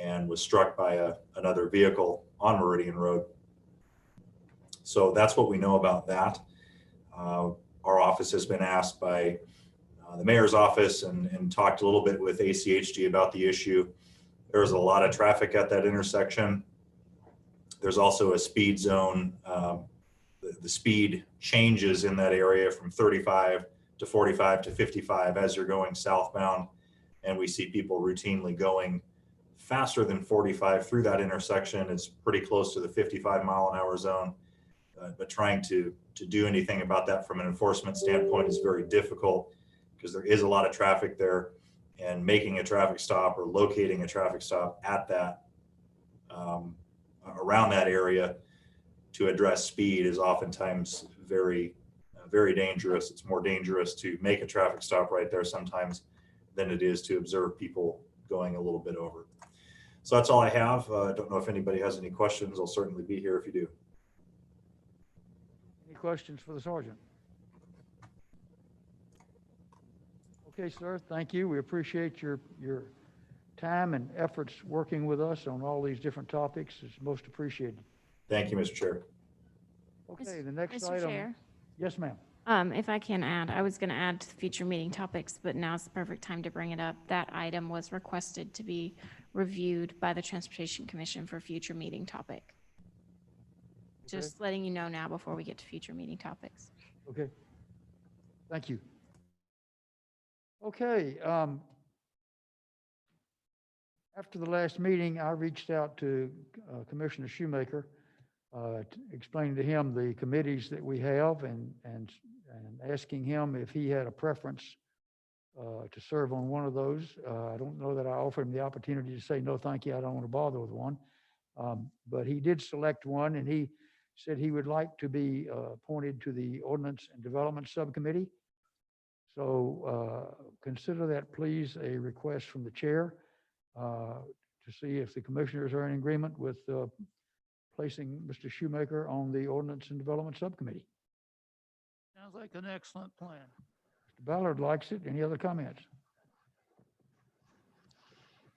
and was struck by another vehicle on Meridian Road. So that's what we know about that. Our office has been asked by the mayor's office and talked a little bit with ACHD about the issue. There's a lot of traffic at that intersection. There's also a speed zone. The speed changes in that area from 35 to 45 to 55 as you're going southbound. And we see people routinely going faster than 45 through that intersection. It's pretty close to the 55-mile-an-hour zone. But trying to do anything about that from an enforcement standpoint is very difficult because there is a lot of traffic there, and making a traffic stop or locating a traffic stop at that around that area to address speed is oftentimes very dangerous. It's more dangerous to make a traffic stop right there sometimes than it is to observe people going a little bit over. So that's all I have. I don't know if anybody has any questions. I'll certainly be here if you do. Any questions for the sergeant? Okay, sir, thank you. We appreciate your time and efforts working with us on all these different topics. It's most appreciated. Thank you, Mr. Chair. Okay, the next Mr. item. Chair, Yes, ma'am. if I can add, I was going to add to the future meeting topics, but now's the perfect time to bring it up. That item was requested to be reviewed by the Transportation Commission for future meeting topic. Okay. Just letting you know now before we get to future meeting topics. Okay. Thank you. Okay. After the last meeting, I reached out to Commissioner Shoemaker, explaining to him the committees that we have and asking him if he had a preference to serve on one of those. I don't know that I offered him the opportunity to say, no, thank you, I don't want to bother with one. But he did select one, and he said he would like to be appointed to the Ordinance and Development Subcommittee. So consider that, please, a request from the chair to see if the commissioners are in agreement with placing Mr. Shoemaker on the Ordinance and Development Subcommittee. Sounds like an excellent plan. Mr. Ballard likes it. Any other comments?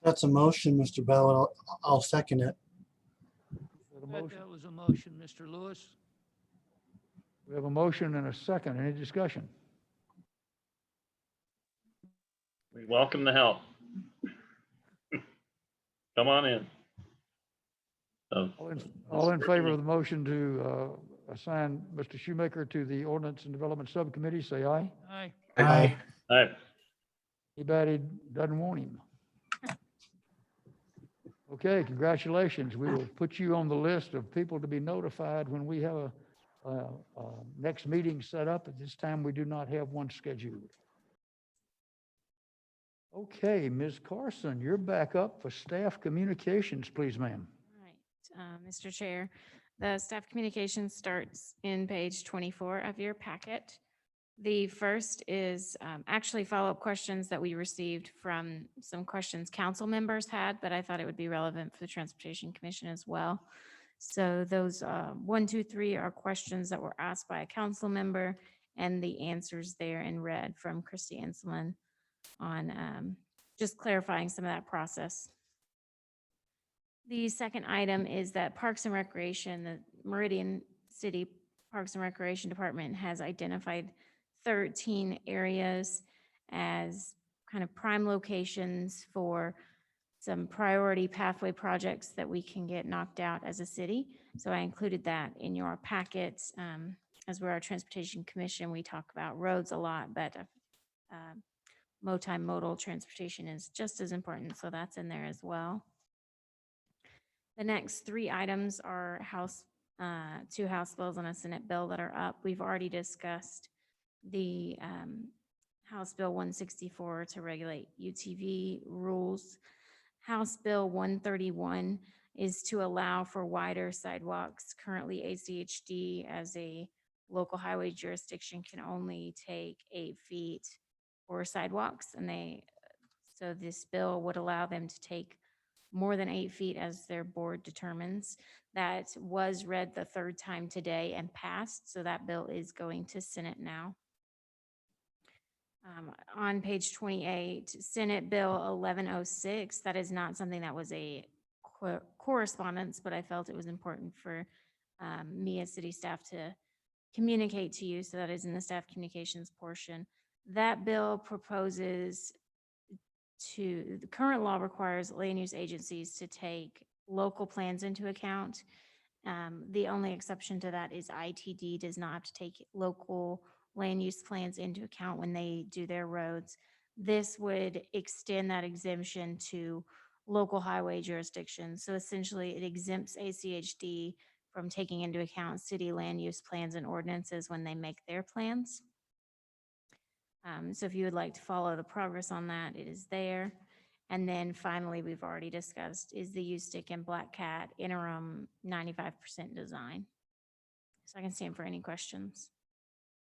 That's a motion, Mr. Ballard. I'll second it. That was a motion, Mr. Lewis. We have a motion and a second. Any discussion? We welcome the help. Come on in. All in favor of the motion to assign Mr. Shoemaker to the Ordinance and Development Subcommittee, say aye. Aye. Aye. All right. Anybody doesn't want him? Okay, congratulations. We will put you on the list of people to be notified when we have a next meeting set up. At this time, we do not have one scheduled. Okay, Ms. Carson, you're back up for staff communications, please, ma'am. All right, Mr. Chair, the staff communication starts in page 24 of your packet. The first is actually follow-up questions that we received from some questions council members had, but I thought it would be relevant for the Transportation Commission as well. So those 1, 2, 3 are questions that were asked by a council member, and the answers there in red from Christy Enselman on just clarifying some of that process. The second item is that Parks and Recreation, the Meridian City Parks and Recreation Department has identified 13 areas as kind of prime locations for some priority pathway projects that we can get knocked out as a city. So I included that in your packets. As we're our Transportation Commission, we talk about roads a lot, but multimodal transportation is just as important. So that's in there as well. The next 3 items are two House bills and a Senate bill that are up. We've already discussed the House Bill 164 to regulate UTV rules. House Bill 131 is to allow for wider sidewalks. Currently, ACHD as a local highway jurisdiction can only take 8 feet for sidewalks, and so this bill would allow them to take more than 8 feet as their board determines. That was read the 3rd time today and passed, so that bill is going to Senate now. On page 28, Senate Bill 1106, that is not something that was a correspondence, but I felt it was important for me as city staff to communicate to you, so that is in the staff communications portion. That bill proposes the current law requires land use agencies to take local plans into account. The only exception to that is ITD does not have to take local land use plans into account when they do their roads. This would extend that exemption to local highway jurisdictions. So essentially, it exempts ACHD from taking into account city land use plans and ordinances when they make their plans. So if you would like to follow the progress on that, it is there. And then finally, we've already discussed is the U-Stick and Black Cat interim 95% design. So I can stand for any questions.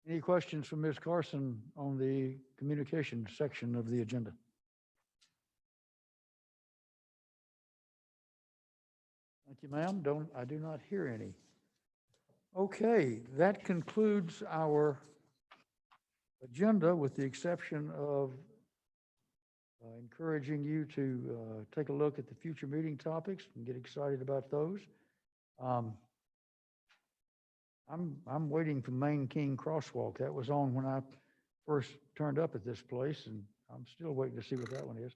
Any questions from Ms. Carson on the communication section of the agenda? Thank you, ma'am. I do not hear any. Okay, that concludes our agenda with the exception of encouraging you to take a look at the future meeting topics and get excited about those. I'm waiting for Main King Crosswalk. That was on when I first turned up at this place, and I'm still waiting to see what that one is.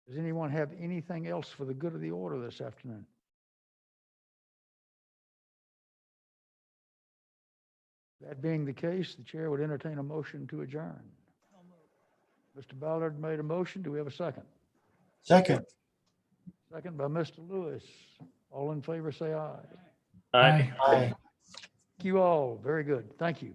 Does anyone have anything else for the good of the order this afternoon? That being the case, the chair would entertain a motion to adjourn. Mr. Ballard made a motion. Do we have a second? Second. Second by Mr. Lewis. All in favor, say aye. Aye. Aye. Thank you all. Very good. Thank you.